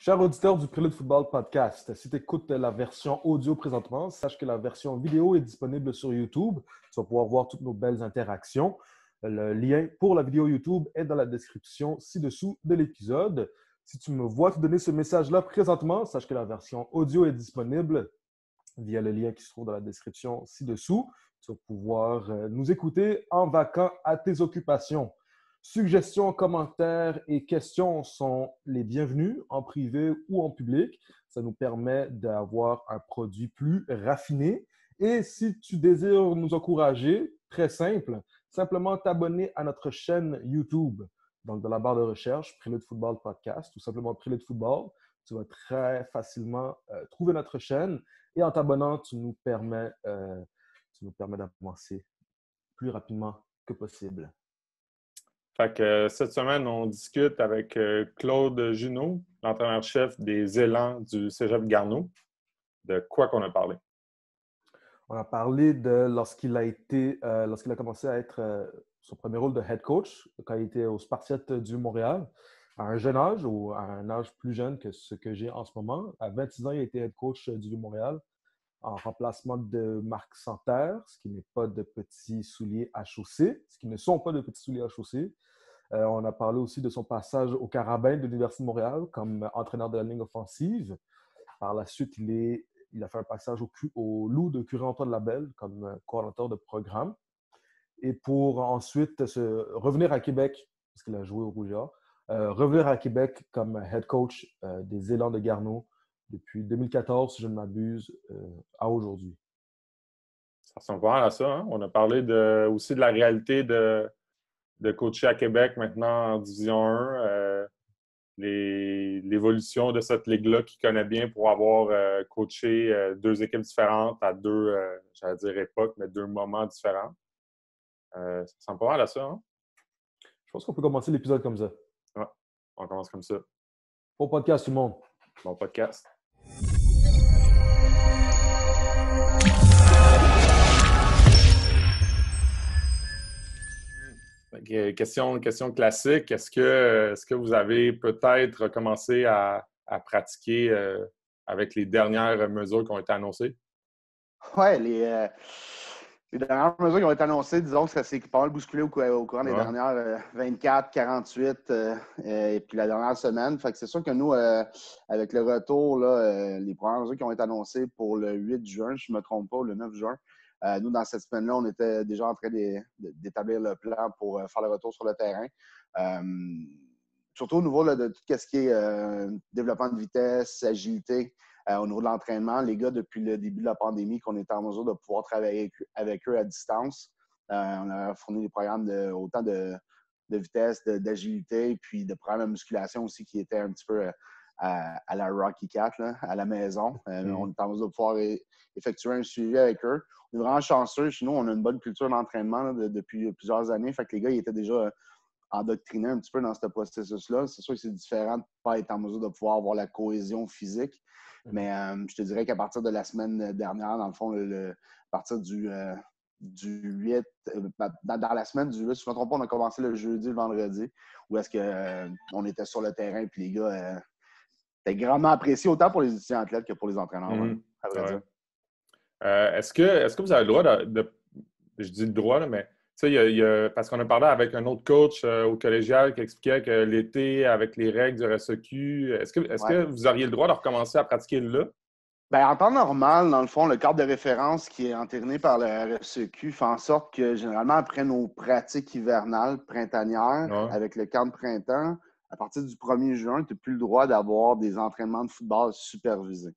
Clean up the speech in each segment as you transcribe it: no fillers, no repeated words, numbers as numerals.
Cher auditeur du Prélude Football Podcast, si tu écoutes la version audio présentement, sache que la version vidéo est disponible sur YouTube. Tu vas pouvoir voir toutes nos belles interactions. Le lien pour la vidéo YouTube est dans la description ci-dessous de l'épisode. Si tu me vois te donner ce message-là présentement, sache que la version audio est disponible via le lien qui se trouve dans la description ci-dessous. Tu vas pouvoir nous écouter en vaquant à tes occupations. Suggestions, commentaires et questions sont les bienvenus en privé ou en public. Ça nous permet d'avoir un produit plus raffiné. Et si tu désires nous encourager, très simple, simplement t'abonner à notre chaîne YouTube. Donc, dans la barre de recherche, Prélude Football Podcast, tout simplement Prélude Football. Tu vas très facilement trouver notre chaîne. Et en t'abonnant, tu nous permets d'avancer plus rapidement que possible. Fait que cette semaine, on discute avec Claude Junot, l'entraîneur-chef des Élans du Cégep Garneau. De quoi qu'on a parlé? On a parlé de lorsqu'il a commencé à être son premier rôle de head coach, quand il était aux Spartiates du Montréal, à un jeune âge ou à un âge plus jeune que ce que j'ai en ce moment. À 26 ans, il a été head coach du Montréal en remplacement de Marc Santerre, ce qui n'est pas de petits souliers à chausser, ce qui ne sont pas de petits souliers à chausser. On a parlé aussi de son passage au Carabin de l'Université de Montréal comme entraîneur de la ligne offensive. Par la suite, il a fait un passage au Loup de Curie-Antoine Labelle comme coordonnateur de programme. Et pour ensuite revenir à Québec, parce qu'il a joué au Rouge et Or, revenir à Québec comme head coach des Élans de Garneau depuis 2014, si je ne m'abuse, à aujourd'hui. Ça ressemble pas mal à ça. Hein? On a parlé aussi de la réalité de coacher à Québec maintenant en Division 1. L'évolution de cette ligue-là qu'il connaît bien pour avoir coaché deux équipes différentes à deux, j'allais dire époques, mais deux moments différents. Ça ressemble pas mal à ça. Hein? Je pense qu'on peut commencer l'épisode comme ça. Ouais, on commence comme ça. Bon podcast, tout le monde. Bon podcast. Question classique. Est-ce que vous avez peut-être commencé à pratiquer avec les dernières mesures qui ont été annoncées? Oui, les dernières mesures qui ont été annoncées, disons que ça s'est pas mal bousculé au courant des dernières 24, 48 et puis la dernière semaine. Fait que c'est sûr que nous, avec le retour, là, les premières mesures qui ont été annoncées pour le 8 juin, je ne me trompe pas, ou le 9 juin, nous, dans cette semaine-là, on était déjà en train d'établir le plan pour faire le retour sur le terrain. Surtout au niveau là, de tout ce qui est développement de vitesse, agilité. Au niveau de l'entraînement, les gars, depuis le début de la pandémie, qu'on était en mesure de pouvoir travailler avec eux à distance. On a fourni des programmes autant de vitesse, d'agilité, puis de programmes de musculation aussi qui étaient un petit peu à la Rocky Cat, là, à la maison. On est en mesure de pouvoir effectuer un suivi avec eux. On est vraiment chanceux. Chez nous, on a une bonne culture d'entraînement là, depuis plusieurs années. Fait que les gars, ils étaient déjà endoctrinés un petit peu dans ce processus-là. C'est sûr que c'est différent de ne pas être en mesure de pouvoir avoir la cohésion physique. Mais je te dirais qu'à partir de la semaine dernière, dans le fond, à partir du 8, dans la semaine du 8, si je ne me trompe pas, on a commencé le jeudi, le vendredi, où est-ce qu'on était sur le terrain, puis les gars étaient grandement appréciés, autant pour les étudiants athlètes que pour les entraîneurs, à vrai dire. Est-ce que vous avez le droit je dis le droit, là, mais tu sais, parce qu'on a parlé avec un autre coach au collégial qui expliquait que l'été, avec les règles du RSEQ, est-ce que vous auriez le droit de recommencer à pratiquer là? Bien, en temps normal, dans le fond, le cadre de référence qui est entériné par le RSEQ fait en sorte que, généralement, après nos pratiques hivernales, printanières, avec le camp de printemps, à partir du 1er juin, tu n'as plus le droit d'avoir des entraînements de football supervisés,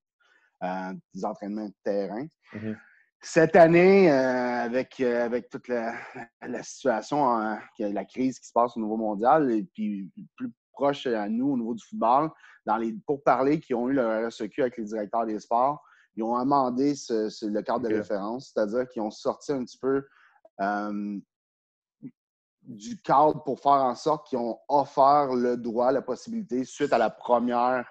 des entraînements de terrain. Mm-hmm. Cette année, avec toute la situation, la crise qui se passe au niveau mondial, et puis plus proche à nous au niveau du football, dans les pourparlers qui ont eu le RSEQ avec les directeurs des sports, ils ont amendé le cadre de référence, c'est-à-dire qu'ils ont sorti un petit peu du cadre pour faire en sorte qu'ils ont offert le droit, la possibilité, suite à la première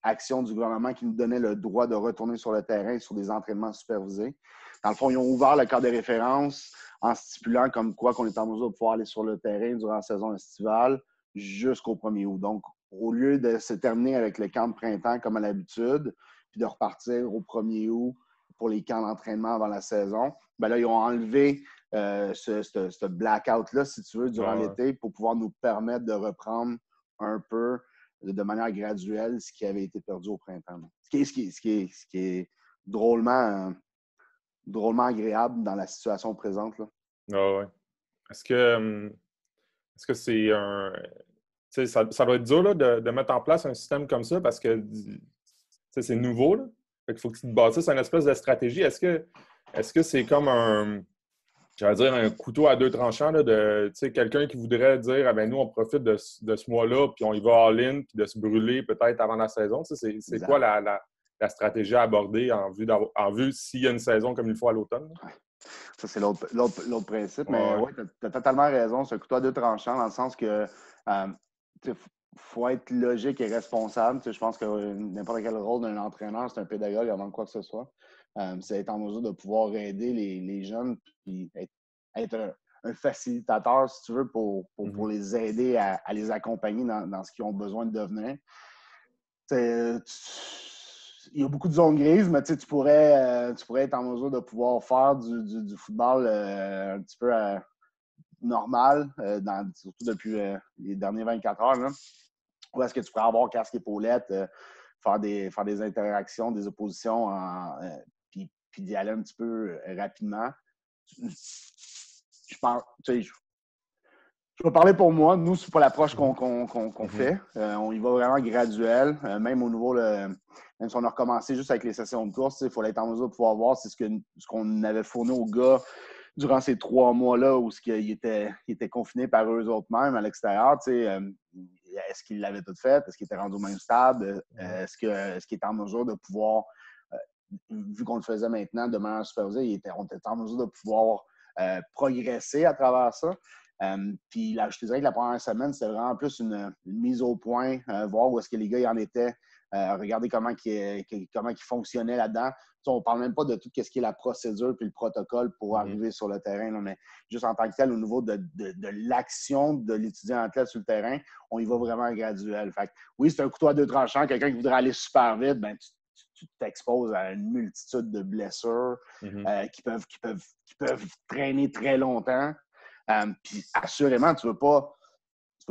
action du gouvernement qui nous donnait le droit de retourner sur le terrain sur des entraînements supervisés. Dans le fond, ils ont ouvert le cadre de référence en stipulant comme quoi qu'on est en mesure de pouvoir aller sur le terrain durant la saison estivale jusqu'au 1er août. Donc, au lieu de se terminer avec le camp de printemps comme à l'habitude, puis de repartir au 1er août pour les camps d'entraînement avant la saison, ben là, ils ont enlevé ce blackout-là, si tu veux, durant l'été pour pouvoir nous permettre de reprendre un peu de manière graduelle ce qui avait été perdu au printemps. Ce qui est drôlement agréable dans la situation présente. Là. Ah ouais. Est-ce que c'est un... Tu sais, ça doit être dur là, de mettre en place un système comme ça parce que c'est nouveau. Là. Fait qu'il faut que tu te bâtisses une espèce de stratégie. Est-ce que c'est comme j'allais dire un couteau à deux tranchants là, de quelqu'un qui voudrait dire ah ben nous, on profite de ce mois-là, puis on y va all-in, puis de se brûler peut-être avant la saison. C'est quoi la stratégie à aborder en vue s'il y a une saison comme il faut à l'automne? Ça, c'est l'autre principe. Mais oui, tu as totalement raison. C'est un couteau à deux tranchants dans le sens que faut être logique et responsable. Je pense que n'importe quel rôle d'un entraîneur, c'est un pédagogue avant quoi que ce soit. C'est être en mesure de pouvoir aider les jeunes et être un facilitateur, si tu veux, pour les aider à les accompagner dans ce qu'ils ont besoin de devenir. Il y a beaucoup de zones grises, mais tu pourrais être en mesure de pouvoir faire du football un petit peu normal, surtout depuis les dernières 24 heures. Là. Où est-ce que tu pourrais avoir casque épaulette, faire des interactions, des oppositions, puis d'y aller un petit peu rapidement. Je pense, je vais parler pour moi. Nous, c'est pas l'approche qu'on fait. On y va vraiment graduel. Même au niveau, même si on a recommencé juste avec les sessions de course, il faut être en mesure de pouvoir voir ce qu'on avait fourni aux gars durant ces 3 mois-là où ils étaient confinés par eux autres mêmes à l'extérieur. Est-ce qu'ils l'avaient tout fait? Est-ce qu'ils étaient rendus au même stade? Est-ce qu'ils étaient en mesure de pouvoir, vu qu'on le faisait maintenant de manière supervisée, on était en mesure de pouvoir progresser à travers ça? Puis là, je te dirais que la première semaine, c'était vraiment plus une mise au point, voir où est-ce que les gars y en étaient, regarder comment ils fonctionnaient là-dedans. On ne parle même pas de tout ce qui est la procédure puis le protocole pour arriver sur le terrain, là, mais juste en tant que tel, au niveau de l'action de l'étudiant athlète sur le terrain, on y va vraiment graduel. Fait que, oui, c'est un couteau à deux tranchants. Quelqu'un qui voudrait aller super vite, ben, tu t'exposes à une multitude de blessures qui peuvent traîner très longtemps. Puis assurément, tu ne veux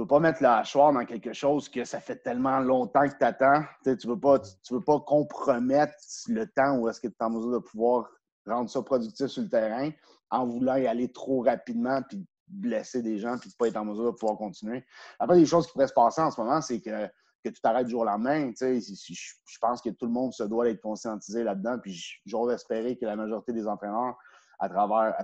pas mettre le hachoir dans quelque chose que ça fait tellement longtemps que tu attends. Tu veux pas compromettre le temps où est-ce que tu es en mesure de pouvoir rendre ça productif sur le terrain en voulant y aller trop rapidement puis blesser des gens puis de ne pas être en mesure de pouvoir continuer. Après, des choses qui pourraient se passer en ce moment, c'est que tu t'arrêtes du jour au lendemain. Je pense que tout le monde se doit être conscientisé là-dedans. Puis j'ose espérer que la majorité des entraîneurs, à travers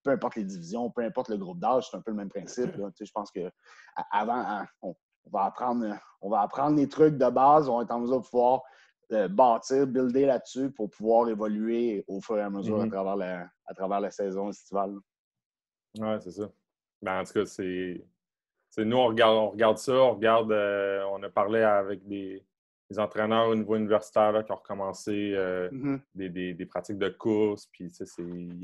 peu importe les divisions, peu importe le groupe d'âge, c'est un peu le même principe. Là. Je pense qu'avant, on va apprendre les trucs de base, on va être en mesure de pouvoir bâtir, builder là-dessus pour pouvoir évoluer au fur et à mesure à travers la saison estivale. Oui, c'est ça. Ben, en tout cas, nous, on regarde ça, on a parlé avec des entraîneurs au niveau universitaire là, qui ont recommencé des pratiques de course. Puis, il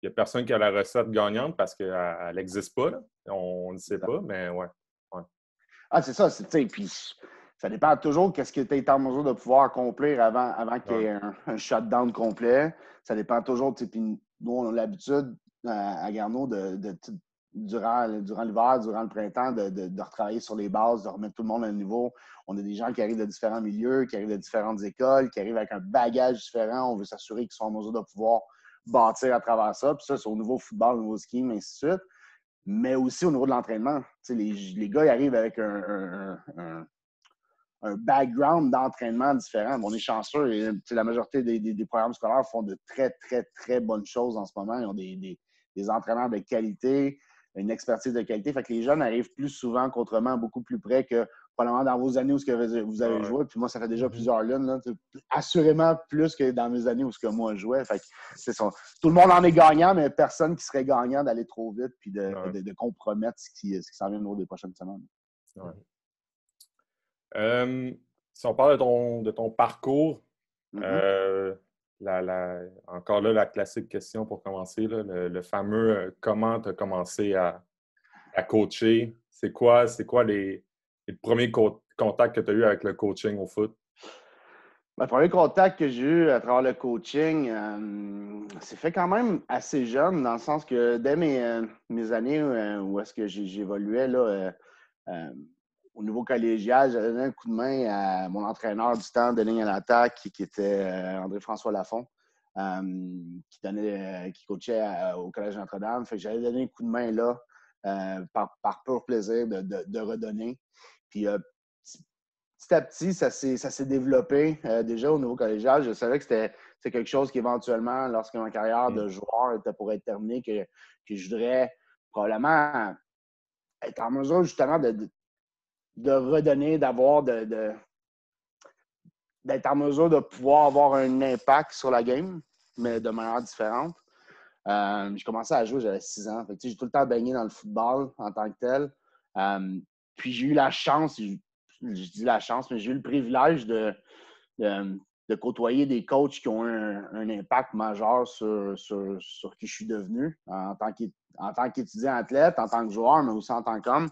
n'y a personne qui a la recette gagnante parce qu'elle n'existe pas. Là. On ne sait pas, mais ouais. Ah, c'est ça. Puis, ça dépend toujours de ce que tu es en mesure de pouvoir accomplir avant qu'il y ait un shutdown complet. Ça dépend toujours. Puis, nous, on a l'habitude à Garneau durant l'hiver, durant le printemps, de retravailler sur les bases, de remettre tout le monde à un niveau. On a des gens qui arrivent de différents milieux, qui arrivent de différentes écoles, qui arrivent avec un bagage différent. On veut s'assurer qu'ils sont en mesure de pouvoir bâtir à travers ça. Puis ça, c'est au niveau football, au niveau ski, mais ainsi de suite. Mais aussi au niveau de l'entraînement. Les gars, ils arrivent avec un background d'entraînement différent. On est chanceux. Et, la majorité des programmes scolaires font de très, très, très bonnes choses en ce moment. Ils ont des entraîneurs de qualité, une expertise de qualité. Fait que les jeunes arrivent plus souvent qu'autrement, beaucoup plus près que probablement dans vos années où vous avez joué. Puis moi, ça fait déjà plusieurs lunes. Là, assurément plus que dans mes années où moi je jouais. Fait que, c'est ça. Tout le monde en est gagnant, mais personne qui serait gagnant d'aller trop vite puis de compromettre ce qui s'en vient au niveau des prochaines semaines. Ouais. Si on parle de ton parcours, encore là, la classique question pour commencer, là, le fameux comment tu as commencé à coacher. C'est quoi les Et le premier contact que tu as eu avec le coaching au foot? Le premier contact que j'ai eu à travers le coaching, c'est fait quand même assez jeune, dans le sens que dès mes années où est-ce que j'évoluais là, au niveau collégial, j'avais donné un coup de main à mon entraîneur du temps de ligne à l'attaque, qui était André-François Lafont, qui coachait au Collège Notre-Dame. Fait que j'avais donné un coup de main là par pur plaisir de redonner. Puis petit à petit, ça s'est développé déjà au niveau collégial. Je savais que c'était quelque chose qui, éventuellement, lorsque ma carrière de joueur était pour être terminée, que je voudrais probablement être en mesure, justement, de redonner, d'être en mesure de pouvoir avoir un impact sur la game, mais de manière différente. J'ai commencé à jouer, j'avais 6 ans. J'ai tout le temps baigné dans le football en tant que tel. Puis j'ai eu la chance, je dis la chance, mais j'ai eu le privilège de côtoyer des coachs qui ont un impact majeur sur qui je suis devenu en tant qu'étudiant athlète, en tant que joueur, mais aussi en tant qu'homme.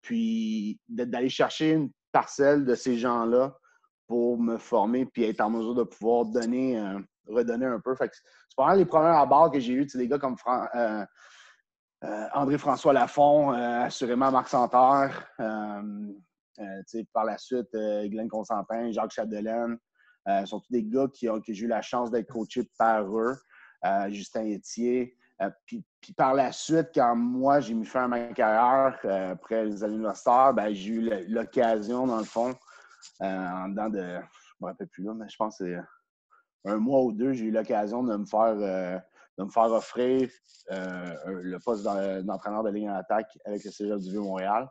Puis d'aller chercher une parcelle de ces gens-là pour me former puis être en mesure de pouvoir redonner un peu. Fait que c'est pas mal les premières abords que j'ai eues, des gars comme André-François Lafont, assurément Marc Santerre, par la suite, Glenn Constantin, Jacques Chapdelaine, sont tous des gars que j'ai eu la chance d'être coaché par eux. Justin Etier. Puis par la suite, quand moi, j'ai mis fin à ma carrière après les années universitaires, ben, j'ai eu l'occasion, dans le fond, en dedans de, je ne me rappelle plus là, mais je pense que c'est un mois ou deux, j'ai eu l'occasion de me faire offrir le poste d'entraîneur de ligne en attaque avec le Cégep du Vieux-Montréal.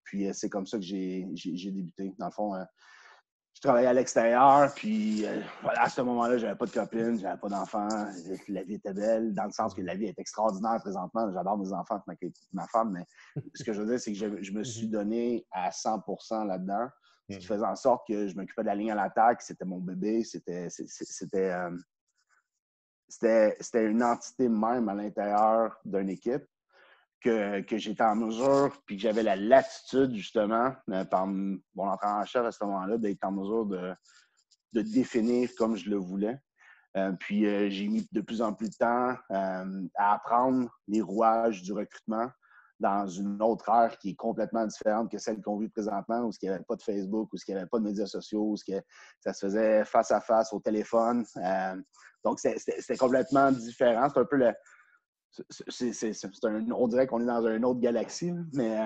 Puis c'est comme ça que j'ai débuté. Dans le fond, je travaillais à l'extérieur, puis voilà, à ce moment-là, j'avais pas de copine, j'avais pas d'enfants. La vie était belle, dans le sens que la vie est extraordinaire présentement. J'adore mes enfants, ma femme, mais ce que je veux dire, c'est que je me suis donné à 100% là-dedans, ce qui faisait en sorte que je m'occupais de la ligne à l'attaque. C'était mon bébé, c'était une entité même à l'intérieur d'une équipe que j'étais en mesure, puis que j'avais la latitude, justement, par mon entraîneur-chef à ce moment-là, d'être en mesure de définir comme je le voulais. Puis j'ai mis de plus en plus de temps à apprendre les rouages du recrutement dans une autre ère qui est complètement différente que celle qu'on vit présentement, où il n'y avait pas de Facebook, où il n'y avait pas de médias sociaux, où ça se faisait face à face au téléphone. Donc, c'était complètement différent. C'est un peu on dirait qu'on est dans une autre galaxie. Mais,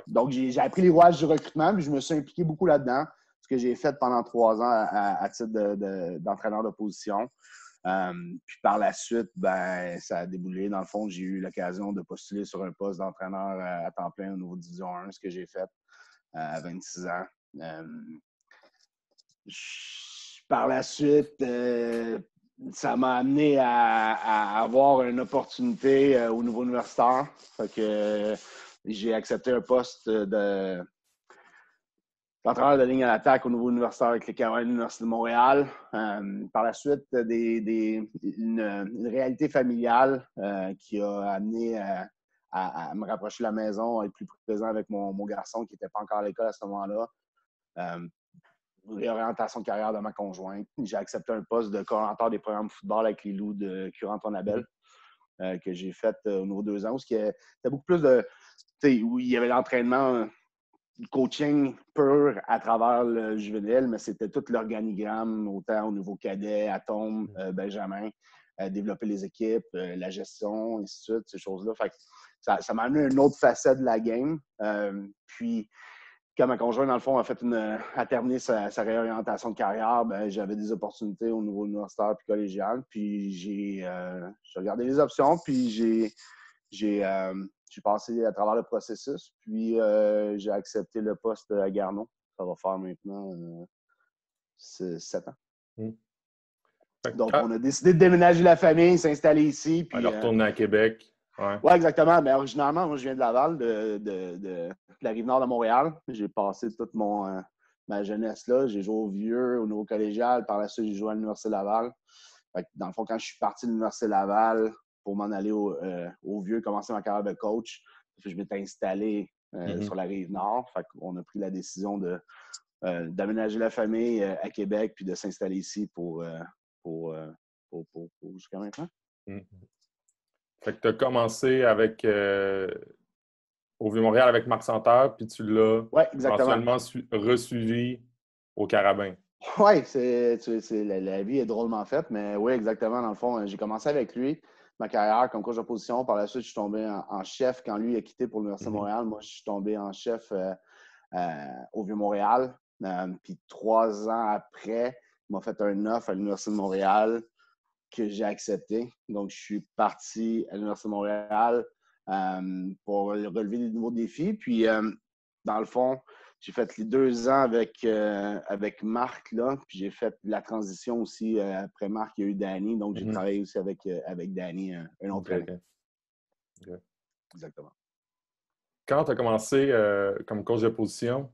donc, j'ai appris les rouages du recrutement, puis je me suis impliqué beaucoup là-dedans, ce que j'ai fait pendant 3 ans à titre d'entraîneur de position. Puis par la suite, ben, ça a déboulé. Dans le fond, j'ai eu l'occasion de postuler sur un poste d'entraîneur à temps plein au niveau de Division 1, ce que j'ai fait à 26 ans. Par la suite, ça m'a amené à avoir une opportunité au niveau universitaire. Fait que j'ai accepté un poste d'entraîneur de ligne à l'attaque au niveau universitaire avec les Carolines de l'Université de Montréal. Par la suite, une réalité familiale qui a amené à me rapprocher de la maison, à être plus présent avec mon garçon qui n'était pas encore à l'école à ce moment-là. Réorientation de carrière de ma conjointe. J'ai accepté un poste de coordonnateur des programmes de football avec les Loups de Curanton-Labelle que j'ai fait au niveau 2 ans, où c'était beaucoup plus où il y avait l'entraînement, le coaching pur à travers le juvénile, mais c'était tout l'organigramme, autant au niveau cadet, atome, Benjamin, développer les équipes, la gestion, ainsi de suite, ces choses-là. Fait que ça m'a amené une autre facette de la game. Puis, quand ma conjointe, dans le fond, a terminé sa réorientation de carrière, ben, j'avais des opportunités au niveau universitaire puis collégial. Puis j'ai regardé les options, puis j'ai passé à travers le processus. Puis j'ai accepté le poste à Garneau. Ça va faire maintenant 7 ans. Donc, on a décidé de déménager la famille, s'installer ici. Puis retourner à Québec. Oui, exactement. Mais originalement, moi, je viens de Laval, de la Rive-Nord de Montréal. J'ai passé toute ma jeunesse là. J'ai joué au Vieux, au niveau collégial. Par la suite, j'ai joué à l'Université Laval. Fait que, dans le fond, quand je suis parti de l'Université Laval pour m'en aller au Vieux, commencer ma carrière de coach, je m'étais installé sur la rive nord. Fait qu'on a pris la décision d'aménager la famille à Québec puis de s'installer ici pour jusqu'à maintenant. Fait que tu as commencé avec au Vieux-Montréal avec Marc Santerre, puis tu l'as éventuellement resuivi au Carabin. Oui, la vie est drôlement faite, mais oui, exactement. Dans le fond, j'ai commencé avec lui ma carrière comme coach de position. Par la suite, je suis tombé en chef quand lui a quitté pour l'Université de Montréal. Moi, je suis tombé en chef au Vieux-Montréal. Puis 3 ans après, il m'a fait un offre à l'Université de Montréal que j'ai accepté. Donc, je suis parti à l'Université de Montréal pour relever des nouveaux défis. Puis, dans le fond, j'ai fait les 2 ans avec Marc, là, puis j'ai fait la transition aussi. Après Marc, il y a eu Danny, donc j'ai travaillé aussi avec Danny, un autre année. Okay. Exactement. Quand tu as commencé comme coach de position,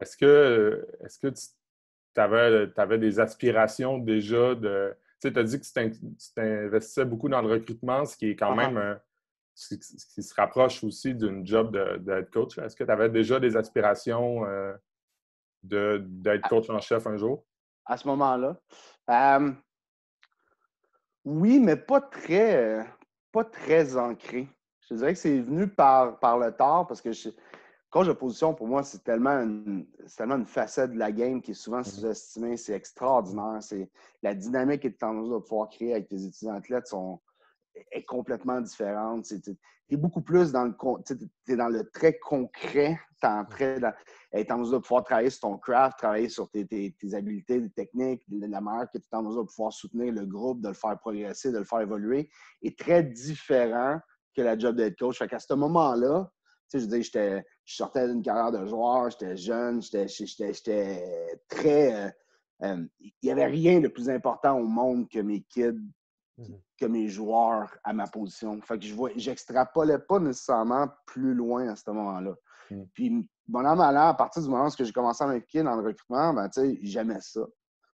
est-ce que tu avais des aspirations déjà de... Tu sais, tu as dit que tu t'investissais beaucoup dans le recrutement, ce qui est quand même... ce qui se rapproche aussi d'une job de head coach. Est-ce que tu avais déjà des aspirations d'être coach en chef un jour? À ce moment-là? Oui, mais pas très ancré. Je dirais que c'est venu par le tard parce que coach de position, pour moi, c'est tellement une facette de la game qui est souvent sous-estimée. C'est extraordinaire. La dynamique que tu es en mesure de pouvoir créer avec tes étudiants athlètes est complètement différente. Tu es beaucoup plus dans le très concret. Tu es en mesure de pouvoir travailler sur ton craft, travailler sur tes habiletés, tes techniques, la manière que tu es en mesure de pouvoir soutenir le groupe, de le faire progresser, de le faire évoluer, est très différent que la job d'head coach. Fait qu'à ce moment-là, je veux dire, je sortais d'une carrière de joueur, j'étais jeune, j'étais très... il n'y avait rien de plus important au monde que mes kids, que mes joueurs à ma position. Fait que j'extrapolais pas nécessairement plus loin à ce moment-là. Puis, bon an, mal an, à partir du moment où j'ai commencé à m'impliquer dans le recrutement, ben, j'aimais ça.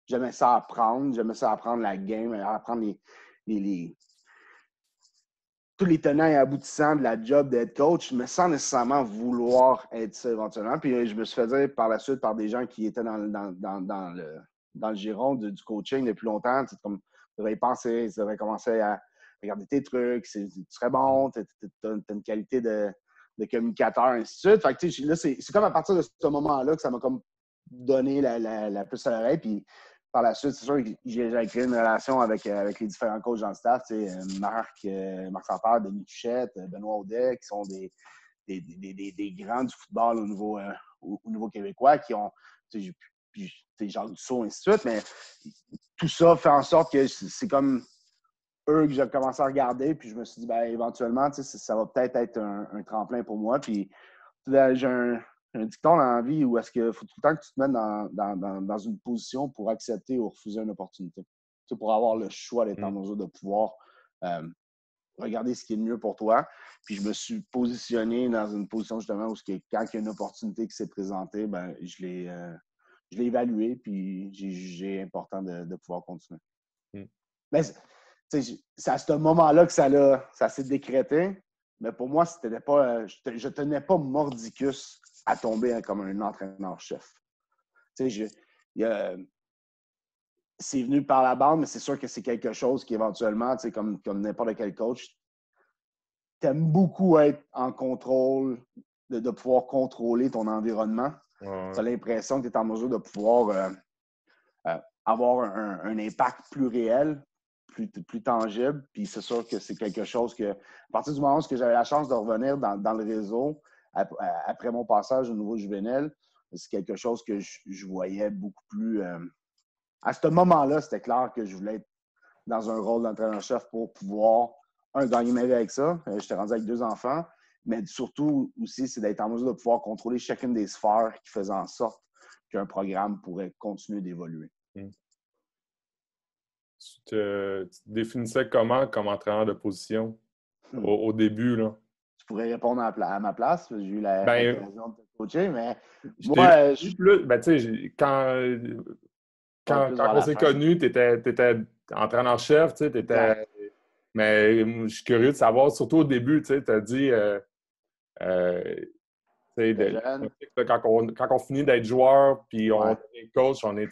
J'aimais ça apprendre. J'aimais ça apprendre la game, apprendre tous les tenants et aboutissants de la job d'être coach, mais sans nécessairement vouloir être ça éventuellement. Puis je me suis fait dire par la suite par des gens qui étaient dans le giron du coaching depuis longtemps, comme tu devrais y penser, tu devrais commencer à regarder tes trucs, tu serais bon, tu as une qualité de communicateur, ainsi de suite. Fait que, là, c'est comme à partir de ce moment-là que ça m'a comme donné la puce à l'oreille. Puis par la suite, c'est sûr que j'ai créé une relation avec les différents coachs dans le staff, Marc Santerre, Denis Tuchette, Benoît Audet, qui sont des grands du football au niveau québécois, qui ont, Jacques Dussault, ainsi de suite. Mais tout ça fait en sorte que c'est comme eux que j'ai commencé à regarder, puis je me suis dit, ben, éventuellement, ça va peut-être être un tremplin pour moi. Puis j'ai un dicton dans la vie où est-ce qu'il faut tout le temps que tu te mettes dans une position pour accepter ou refuser une opportunité. Pour avoir le choix d'être en mesure de pouvoir regarder ce qui est le mieux pour toi. Puis je me suis positionné dans une position justement où quand il y a une opportunité qui s'est présentée, ben, je l'ai évaluée, puis j'ai jugé important de pouvoir continuer. Mais c'est à ce moment-là que ça s'est décrété. Mais pour moi, c'était pas, je tenais pas mordicus à tomber comme un entraîneur-chef. C'est venu par la bande, mais c'est sûr que c'est quelque chose qui éventuellement, comme n'importe quel coach, t'aimes beaucoup être en contrôle, de pouvoir contrôler ton environnement. Tu as l'impression que tu es en mesure de pouvoir avoir un impact plus réel, plus tangible. Puis c'est sûr que c'est quelque chose que, à partir du moment où j'avais la chance de revenir dans le réseau, après mon passage au niveau juvénile, c'est quelque chose que je voyais beaucoup plus... à ce moment-là, c'était clair que je voulais être dans un rôle d'entraîneur-chef pour pouvoir, gagner ma vie avec ça. J'étais rendu avec 2 enfants, mais surtout aussi, c'est d'être en mesure de pouvoir contrôler chacune des sphères qui faisaient en sorte qu'un programme pourrait continuer d'évoluer. Tu te définissais comment comme entraîneur de position au début, là? Tu pourrais répondre à ma place. J'ai eu l'occasion de te coacher, mais moi, quand on s'est connus, tu étais entraîneur-chef, tu sais, mais je suis curieux de savoir, surtout au début, tu sais, tu as dit jeune. Quand on finit d'être joueur, puis on Ouais. est coach, on est,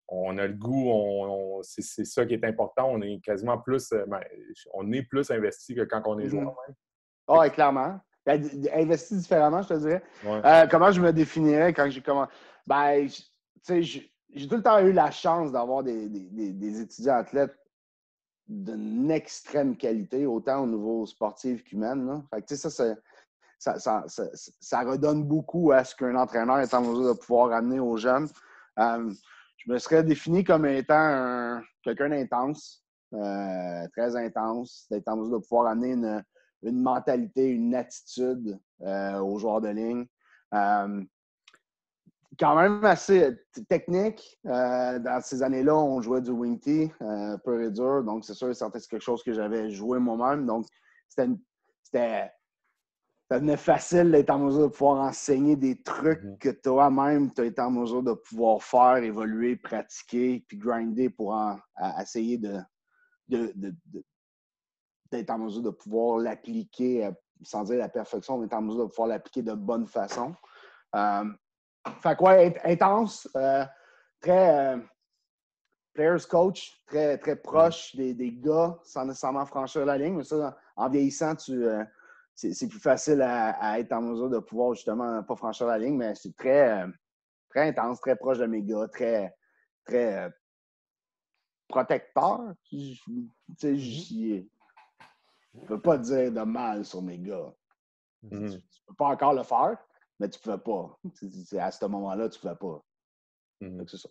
on a le goût, c'est ça qui est important. On est quasiment plus, on est plus investi que quand on est joueur même. Ah, ouais, clairement. Investi différemment, je te dirais. Ouais. Comment je me définirais quand j'ai commencé? Ben, tu sais, j'ai tout le temps eu la chance d'avoir des étudiants athlètes d'une extrême qualité, autant au niveau sportif qu'humain. Là. Fait que, tu sais, ça redonne beaucoup à ce qu'un entraîneur est en mesure de pouvoir amener aux jeunes. Je me serais défini comme étant quelqu'un d'intense, très intense, d'être en mesure de pouvoir amener une mentalité, une attitude aux joueurs de ligne. Quand même assez technique. Dans ces années-là, on jouait du wing tee, pur et dur. Donc, c'est sûr, c'est quelque chose que j'avais joué moi-même. Donc, ça devenait facile d'être en mesure de pouvoir enseigner des trucs que toi-même, tu as été en mesure de pouvoir faire, évoluer, pratiquer, puis grinder pour essayer d'être en mesure de pouvoir l'appliquer, sans dire la perfection, mais être en mesure de pouvoir l'appliquer de bonne façon. Fait que ouais, intense, très players coach, très, très proche des gars, sans nécessairement franchir la ligne. Mais ça, en vieillissant, c'est plus facile à être en mesure de pouvoir justement pas franchir la ligne, mais c'est très, très intense, très proche de mes gars, très, très protecteur. Je ne peux pas dire de mal sur mes gars. Tu ne peux pas encore le faire, mais tu ne pouvais pas. À ce moment-là, tu ne pouvais pas. C'est ça.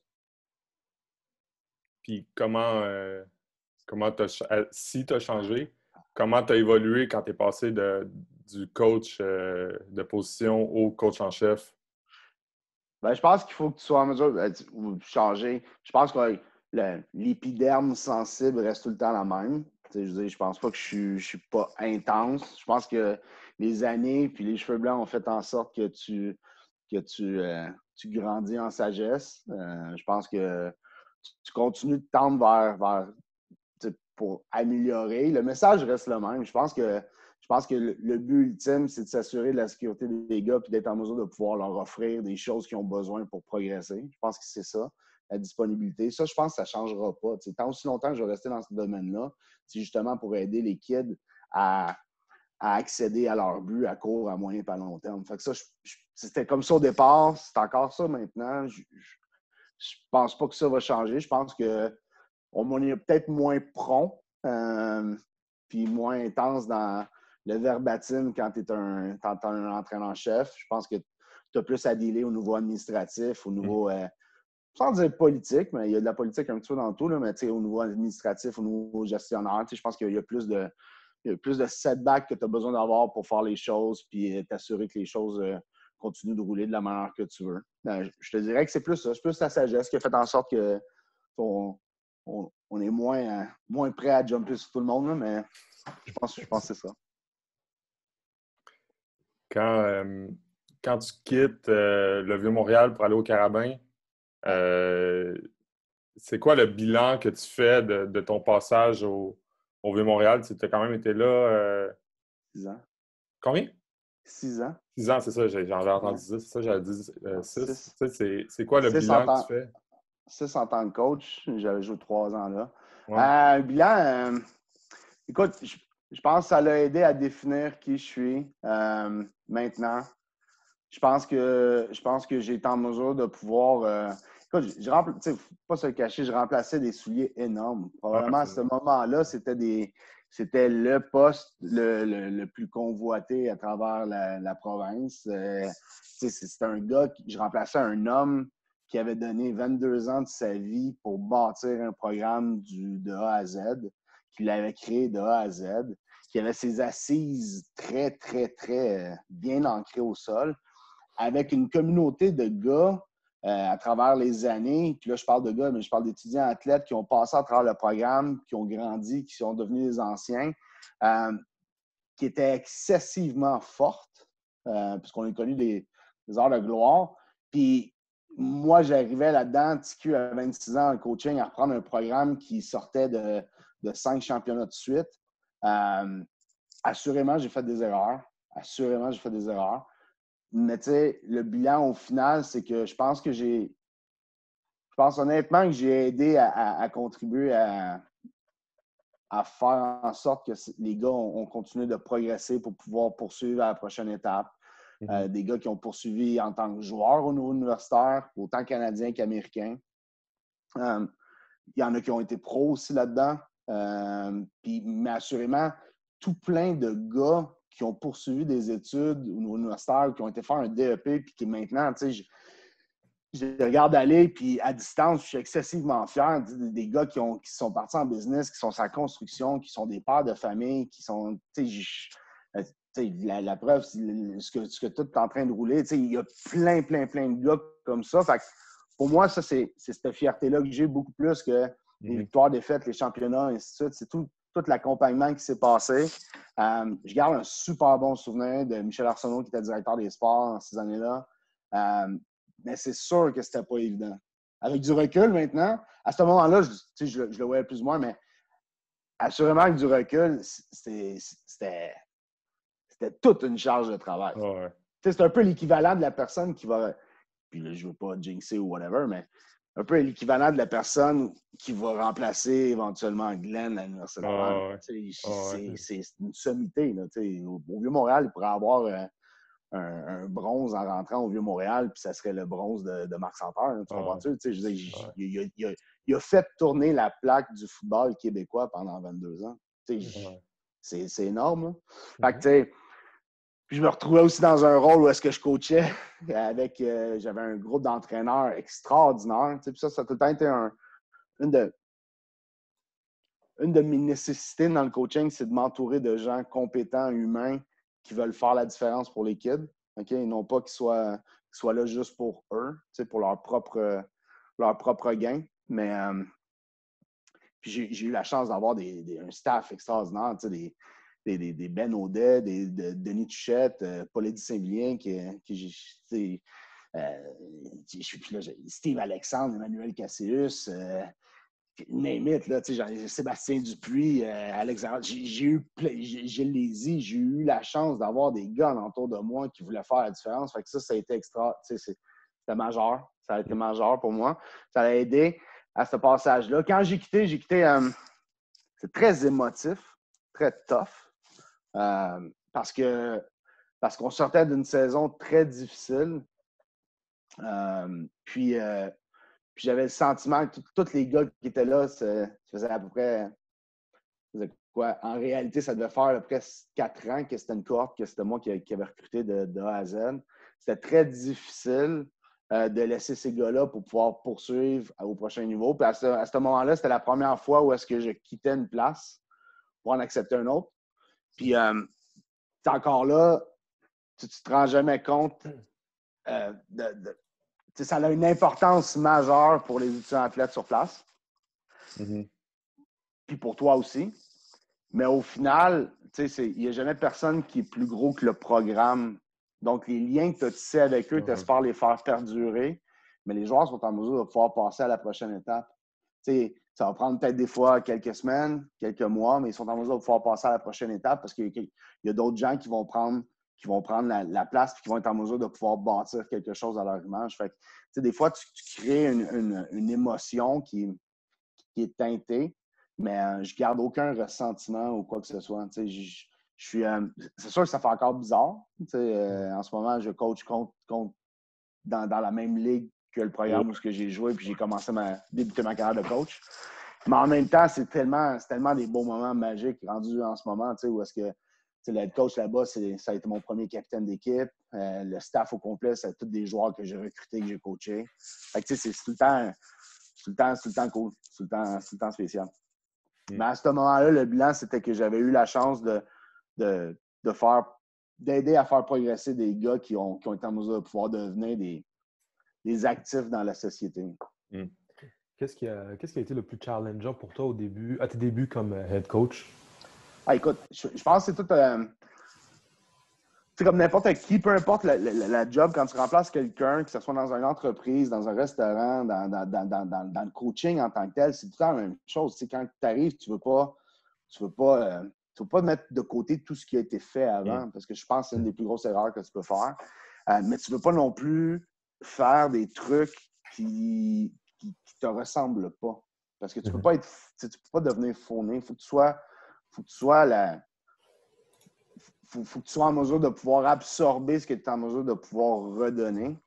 Puis si tu as changé, comment tu as évolué quand tu es passé du coach de position au coach en chef? Ben, je pense qu'il faut que tu sois en mesure de changer. Je pense que l'épiderme sensible reste tout le temps la même. Je pense pas que je suis pas intense. Je pense que les années puis les cheveux blancs ont fait en sorte que tu grandis en sagesse. Je pense que tu continues de tendre vers pour améliorer. Le message reste le même. Je pense que le but ultime, c'est de s'assurer de la sécurité des gars et d'être en mesure de pouvoir leur offrir des choses qu'ils ont besoin pour progresser. Je pense que c'est ça, la disponibilité. Ça, je pense que ça ne changera pas. Tant aussi longtemps que je vais rester dans ce domaine-là, c'est justement pour aider les kids à accéder à leur but à court, à moyen et à long terme. Fait que ça, c'était comme ça au départ, c'est encore ça maintenant. Je pense pas que ça va changer. Je pense qu'on est peut-être moins prompt puis moins intense dans le verbatim quand tu es un entraîneur-chef. Je pense que tu as plus à dealer au niveau administratif, au niveau, sans dire politique, mais il y a de la politique un petit peu dans tout, là, mais au niveau administratif, au niveau gestionnaire, je pense qu'il y a plus de setbacks que tu as besoin d'avoir pour faire les choses puis t'assurer que les choses continuent de rouler de la manière que tu veux. Je te dirais que c'est plus ça. C'est plus ta sagesse qui a fait en sorte que on est moins prêt à jumper sur tout le monde, là, mais je pense que c'est ça. Quand tu quittes le Vieux-Montréal pour aller au Carabin, c'est quoi le bilan que tu fais de ton passage au Vieux-Montréal? Tu as quand même été là... 6 ans. Combien? 6 ans. 6 ans, c'est ça, j'avais entendu ça. C'est ça, j'avais dit 6. C'est quoi le bilan que tu fais? 6 en tant que coach. J'avais joué 3 ans là. Ouais. Bilan, écoute, je pense que ça l'a aidé à définir qui je suis maintenant. Je pense que j'ai été en mesure de pouvoir... écoute, faut pas se le cacher, je remplaçais des souliers énormes. Probablement, à ce moment-là, c'était le poste le plus convoité à travers la province. C'était un gars, je remplaçais un homme qui avait donné 22 ans de sa vie pour bâtir un programme de A à Z, qui l'avait créé de A à Z, qui avait ses assises très, très, très bien ancrées au sol, avec une communauté de gars à travers les années. Puis là, je parle de gars, mais je parle d'étudiants athlètes qui ont passé à travers le programme, qui ont grandi, qui sont devenus des anciens, qui étaient excessivement fortes, puisqu'on a connu des heures de gloire. Puis moi, j'arrivais là-dedans, TQ à 26 ans en coaching, à reprendre un programme qui sortait de 5 championnats de suite. Assurément, j'ai fait des erreurs. Mais tu sais, le bilan au final, c'est que je pense honnêtement que j'ai aidé à contribuer à faire en sorte que les gars ont continué de progresser pour pouvoir poursuivre à la prochaine étape. Des gars qui ont poursuivi en tant que joueurs au niveau universitaire, autant canadiens qu'américains. Il y en a qui ont été pros aussi là-dedans. Mais assurément, tout plein de gars qui ont poursuivi des études au niveau universitaire, qui ont été faire un DEP, puis qui maintenant, tu sais, je les regarde aller, puis à distance, je suis excessivement fier des gars qui sont partis en business, qui sont sur la construction, qui sont des pères de famille, qui sont, tu sais, la preuve, ce que tu es en train de rouler, tu sais, il y a plein de gars comme ça. Fait que pour moi, ça, c'est cette fierté-là que j'ai beaucoup plus que les victoires, défaites, les championnats, et ainsi de suite. C'est tout l'accompagnement qui s'est passé. Je garde un super bon souvenir de Michel Arsenault, qui était directeur des sports dans ces années-là. Mais c'est sûr que c'était pas évident. Avec du recul maintenant, à ce moment-là, je le voyais plus ou moins, mais assurément avec du recul, c'était toute une charge de travail. Ouais. C'est un peu l'équivalent de la personne qui va... Puis là, je ne veux pas jinxer ou whatever, mais un peu l'équivalent de la personne qui va remplacer éventuellement Glenn à l'Université de Laval. C'est une sommité. Là, au Vieux-Montréal, il pourrait avoir un bronze en rentrant au Vieux-Montréal, puis ça serait le bronze de Marc Santerre. Tu comprends-tu? Il a fait tourner la plaque du football québécois pendant 22 ans. C'est énorme. Fait que, tu sais, puis je me retrouvais aussi dans un rôle où est-ce que je coachais avec... j'avais un groupe d'entraîneurs extraordinaires. Puis ça a tout le temps été une de mes nécessités dans le coaching, c'est de m'entourer de gens compétents, humains, qui veulent faire la différence pour les kids. Okay? Et non pas qu'ils soient là juste pour eux, pour leur propre gain. Mais puis j'ai eu la chance d'avoir un staff extraordinaire, des Ben Audet, de Denis Tuchette, Paul-Édith Saint-Vilien, Steve Alexandre, Emmanuel Cassius, name it, là, Sébastien Dupuis, Alexandre. J'ai eu la chance d'avoir des gars autour de moi qui voulaient faire la différence. Fait que ça a été extra. C'était majeur. Ça a été majeur pour moi. Ça a aidé à ce passage-là. Quand j'ai quitté, c'est très émotif, très tough. Parce qu'on sortait d'une saison très difficile. Puis j'avais le sentiment que tous les gars qui étaient là, ça faisait à peu près... quoi? En réalité, ça devait faire à peu près 4 ans que c'était une cohorte, que c'était moi qui avais recruté de A à Z. C'était très difficile de laisser ces gars-là pour pouvoir poursuivre au prochain niveau. Puis à ce moment-là, c'était la première fois où est-ce que je quittais une place pour en accepter un autre. Puis encore là, tu ne te rends jamais compte ça a une importance majeure pour les étudiants athlètes sur place. Puis pour toi aussi. Mais au final, il n'y a jamais personne qui est plus gros que le programme. Donc, les liens que tu as tissés avec eux, tu espères les faire perdurer. Mais les joueurs sont en mesure de pouvoir passer à la prochaine étape. Ça va prendre peut-être des fois quelques semaines, quelques mois, mais ils sont en mesure de pouvoir passer à la prochaine étape parce qu'il y a d'autres gens qui vont prendre la place et qui vont être en mesure de pouvoir bâtir quelque chose à leur image. Fait que, des fois, tu crées une émotion qui est teintée, mais je garde aucun ressentiment ou quoi que ce soit. C'est sûr que ça fait encore bizarre. En ce moment, je coach contre dans la même ligue que le programme où j'ai joué puis j'ai commencé débuter ma carrière de coach. Mais en même temps, c'est tellement des beaux moments magiques rendus en ce moment, où est-ce que le head coach là-bas, ça a été mon premier capitaine d'équipe. Le staff au complet, c'est tous des joueurs que j'ai recrutés, que j'ai coachés. Fait que, c'est tout le temps cool. C'est tout le temps spécial. Mais à ce moment-là, le bilan, c'était que j'avais eu la chance d'aider à faire progresser des gars qui ont été en mesure de pouvoir devenir des actifs dans la société. Qu'est-ce qui a été le plus challengeant pour toi à tes débuts comme head coach? Écoute, je pense que c'est tout... c'est comme n'importe qui, peu importe la job, quand tu remplaces quelqu'un, que ce soit dans une entreprise, dans un restaurant, dans le coaching en tant que tel, c'est tout le temps la même chose. Quand tu arrives, tu veux pas mettre de côté tout ce qui a été fait avant, parce que je pense que c'est une des plus grosses erreurs que tu peux faire. Mais tu ne veux pas non plus faire des trucs qui te ressemblent pas. Parce que tu peux pas être, tu peux pas devenir fourni. Il faut que tu sois faut que tu sois en mesure de pouvoir absorber ce que tu es en mesure de pouvoir redonner.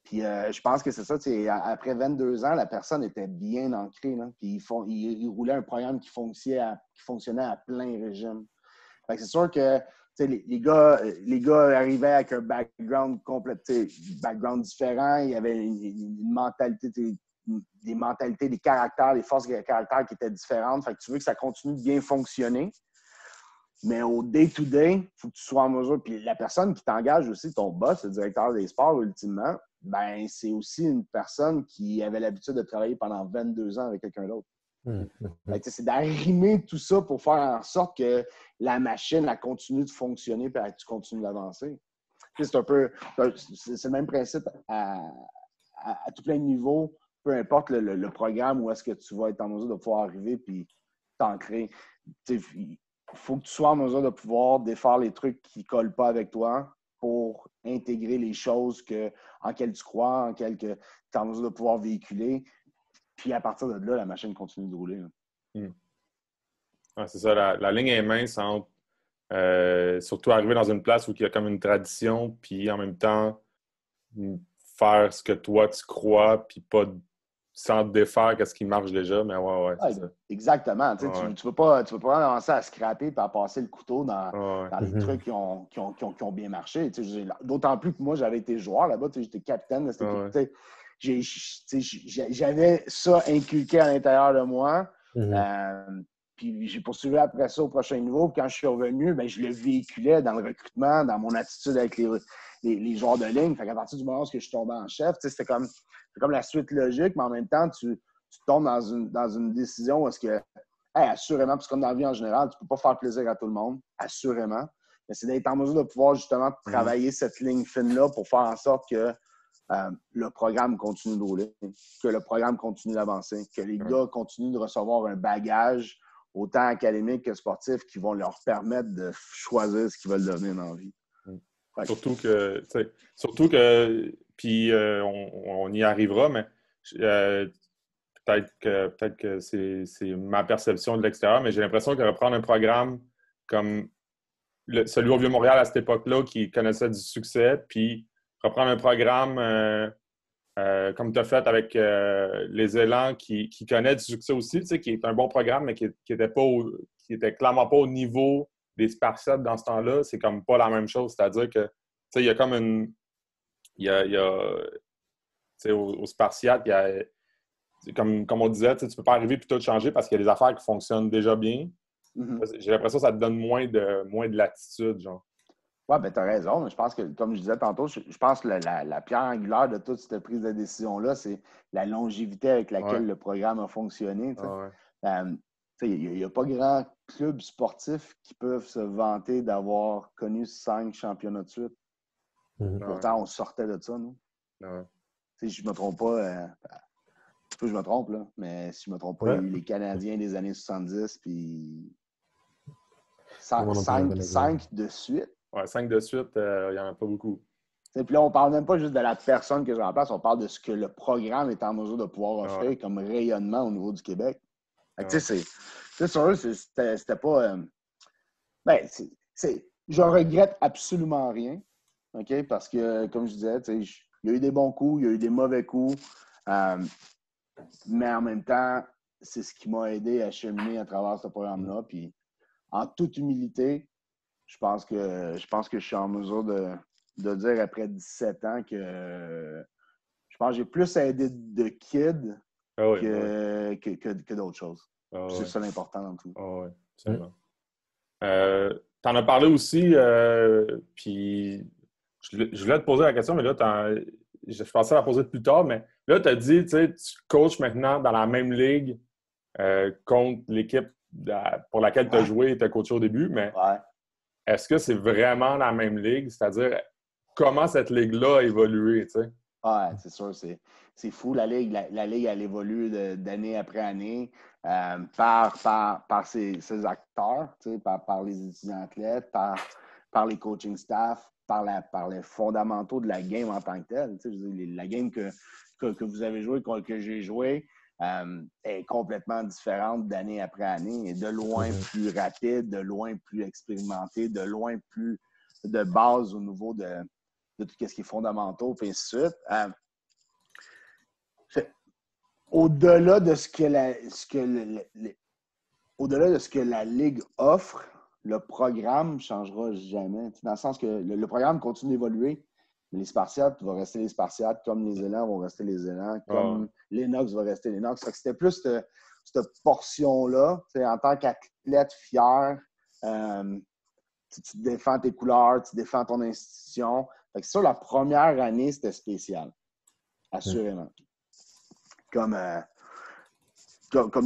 Puis je pense que c'est ça, après 22 ans, la personne était bien ancrée. Là, puis il roulait un programme qui fonctionnait à plein régime. Fait que c'est sûr que les gars arrivaient avec un background background différent. Il y avait une mentalité, des mentalités, des caractères, des forces de caractère qui étaient différentes. Fait que tu veux que ça continue de bien fonctionner. Mais au day-to-day, il faut que tu sois en mesure. Puis la personne qui t'engage aussi, ton boss, le directeur des sports, ultimement, ben c'est aussi une personne qui avait l'habitude de travailler pendant 22 ans avec quelqu'un d'autre. C'est d'arrimer tout ça pour faire en sorte que la machine elle continue de fonctionner et que tu continues d'avancer. C'est le même principe à tout plein de niveaux, peu importe le programme où est-ce que tu vas être en mesure de pouvoir arriver puis t'ancrer. Il faut que tu sois en mesure de pouvoir défaire les trucs qui ne collent pas avec toi pour intégrer les choses en lesquelles tu crois, en lesquelles tu es en mesure de pouvoir véhiculer. Puis à partir de là, la machine continue de rouler. Ouais, c'est ça, la ligne est mince entre surtout arriver dans une place où il y a comme une tradition, puis en même temps faire ce que toi tu crois, puis pas sans te défaire qu'est-ce qui marche déjà, mais ouais, c'est ça. Exactement. Ouais. Tu peux pas avancer à scraper et à passer le couteau dans les Mhm. trucs qui ont bien marché. D'autant plus que moi, j'avais été joueur là-bas, j'étais capitaine de cette équipe. J'avais ça inculqué à l'intérieur de moi. Puis j'ai poursuivi après ça au prochain niveau. Puis quand je suis revenu, ben, je le véhiculais dans le recrutement, dans mon attitude avec les joueurs de ligne. Fait qu'à partir du moment où je suis tombé en chef, c'était comme la suite logique, mais en même temps, tu tombes dans une décision où est-ce que, assurément, parce que comme dans la vie en général, tu ne peux pas faire plaisir à tout le monde, assurément. Mais c'est d'être en mesure de pouvoir justement travailler cette ligne fine-là pour faire en sorte que le programme continue de rouler, que le programme continue d'avancer, que les gars continuent de recevoir un bagage autant académique que sportif qui vont leur permettre de choisir ce qu'ils veulent devenir dans la vie. Surtout que puis on y arrivera, mais peut-être que c'est ma perception de l'extérieur, mais j'ai l'impression que reprendre un programme comme celui au Vieux-Montréal à cette époque-là qui connaissait du succès, puis reprendre un programme comme tu as fait avec les Élans qui connaît du succès aussi, tu sais, qui est un bon programme, mais qui était clairement pas au niveau des Spartiates dans ce temps-là. C'est comme pas la même chose. C'est-à-dire que, tu sais, il y a comme une... tu sais, aux Spartiates, il y a... Comme on disait, tu peux pas arriver et tout changer parce qu'il y a des affaires qui fonctionnent déjà bien. J'ai l'impression que ça te donne moins de latitude, genre. Oui, ben tu as raison. Mais je pense que, comme je disais tantôt, je pense que la pierre angulaire de toute cette prise de décision-là, c'est la longévité avec laquelle le programme a fonctionné. Il n'y a pas grand club sportif qui peuvent se vanter d'avoir connu 5 championnats de suite. Pourtant, on sortait de ça, nous. Si je ne me trompe pas, je me trompe, là, mais si je ne me trompe pas, il y a eu les Canadiens des années 70, puis 5 de suite. Ouais, 5 de suite, il n'y en a pas beaucoup. Puis là, on ne parle même pas juste de la personne que je remplace, on parle de ce que le programme est en mesure de pouvoir offrir comme rayonnement au niveau du Québec. C'est sûr, c'était pas... je regrette absolument rien, OK? Parce que, comme je disais, il y a eu des bons coups, il y a eu des mauvais coups, mais en même temps, c'est ce qui m'a aidé à cheminer à travers ce programme-là. Puis, en toute humilité, je pense que je suis en mesure de dire après 17 ans que je pense que j'ai plus aidé de kids que d'autres choses. C'est ça l'important dans tout. Oui, absolument. Tu en as parlé aussi, puis je voulais te poser la question, mais là, je pensais la poser plus tard, mais là, tu as dit, tu sais, tu coaches maintenant dans la même ligue contre l'équipe pour laquelle tu as joué et tu as coaché au début, mais est-ce que c'est vraiment la même ligue? C'est-à-dire, comment cette ligue-là a évolué, tu sais? Ouais, c'est sûr, c'est fou. La Ligue, elle évolue d'année après année par ses acteurs, par les étudiants athlètes, par les coaching staff. par les fondamentaux de la game en tant que telle. Je veux dire, la game que vous avez jouée, que j'ai jouée, est complètement différente d'année après année, et de loin plus rapide, de loin plus expérimenté, de loin plus de base au niveau de tout ce qui est fondamentaux, puis ainsi de suite. Au-delà de au-delà de ce que la Ligue offre, le programme ne changera jamais. Dans le sens que le programme continue d'évoluer, mais les Spartiates vont rester les Spartiates, comme les Élans vont rester les Élans, comme l'Enox va rester l'Enox. C'était plus cette portion-là, en tant qu'athlète fier, tu te défends tes couleurs, tu défends ton institution. Fait que sur la première année, c'était spécial. Assurément. Comme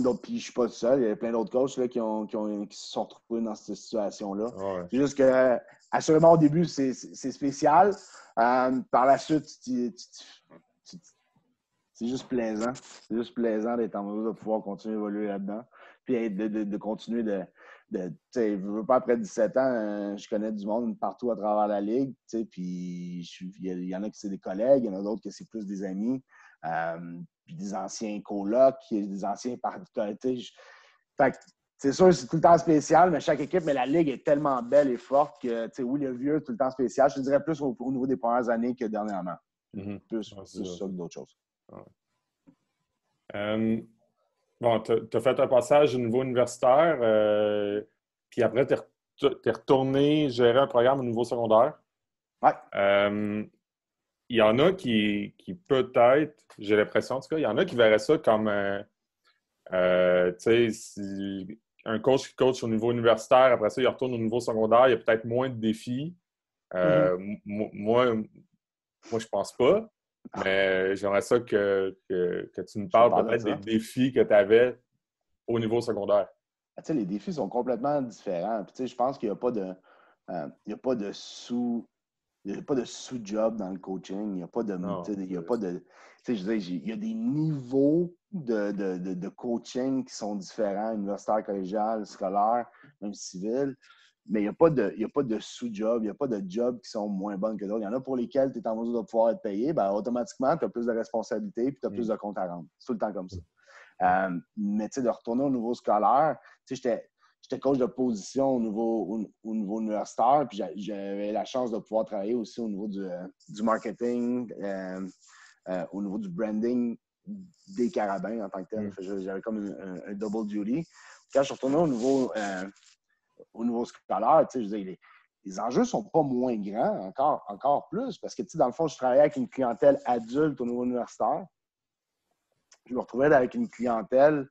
d'autres, puis je ne suis pas tout seul, il y a plein d'autres coachs là, qui se sont retrouvés dans cette situation-là. Ouais. C'est juste que, assurément, au début, c'est spécial. Par la suite, c'est juste plaisant. C'est juste plaisant d'être en mesure de pouvoir continuer à évoluer là-dedans. Puis de continuer tu sais, je veux pas, après 17 ans, je connais du monde partout à travers la ligue, tu sais, puis il y en a qui c'est des collègues, il y en a d'autres que c'est plus des amis, puis des anciens colocs, des anciens partenaires. Fait que c'est sûr, c'est tout le temps spécial, mais chaque équipe, mais la ligue est tellement belle et forte que, tu sais, oui, le vieux, tout le temps spécial. Je te dirais plus au niveau des premières années que dernièrement. Plus ça que d'autres choses. Bon, tu as fait un passage au niveau universitaire, puis après, tu es retourné gérer un programme au niveau secondaire. Ouais. Il y en a qui peut-être, j'ai l'impression, en tout cas, il y en a qui verraient ça comme, tu sais, si un coach qui coach au niveau universitaire, après ça, il retourne au niveau secondaire, il y a peut-être moins de défis. Moi, je pense pas. Mais j'aimerais ça que tu me parles peut-être des défis que tu avais au niveau secondaire. Tu sais, les défis sont complètement différents. Puis, tu sais, je pense qu'il n'y a pas de, il y a pas de sous-job dans le coaching. Il n'y a pas de. Il y a pas de. Tu sais, je veux dire, il y a des niveaux de coaching qui sont différents, universitaire, collégial, scolaire, même civil. Mais il n'y a pas de sous-job, il n'y a pas de jobs qui sont moins bonnes que d'autres. Il y en a pour lesquels tu es en mesure de pouvoir être payé, bien, automatiquement, tu as plus de responsabilités et tu as plus de comptes à rendre. C'est tout le temps comme ça. Mais tu sais, de retourner au niveau scolaire, tu sais, j'étais coach de position au niveau universitaire, puis j'avais la chance de pouvoir travailler aussi au niveau du marketing, au niveau du branding des carabins en tant que tel. J'avais comme un double duty. Quand je suis retourné au niveau scolaire, tu sais, je veux dire, les enjeux ne sont pas moins grands, encore plus, parce que, tu sais, dans le fond, je travaillais avec une clientèle adulte au niveau universitaire. Je me retrouvais avec une clientèle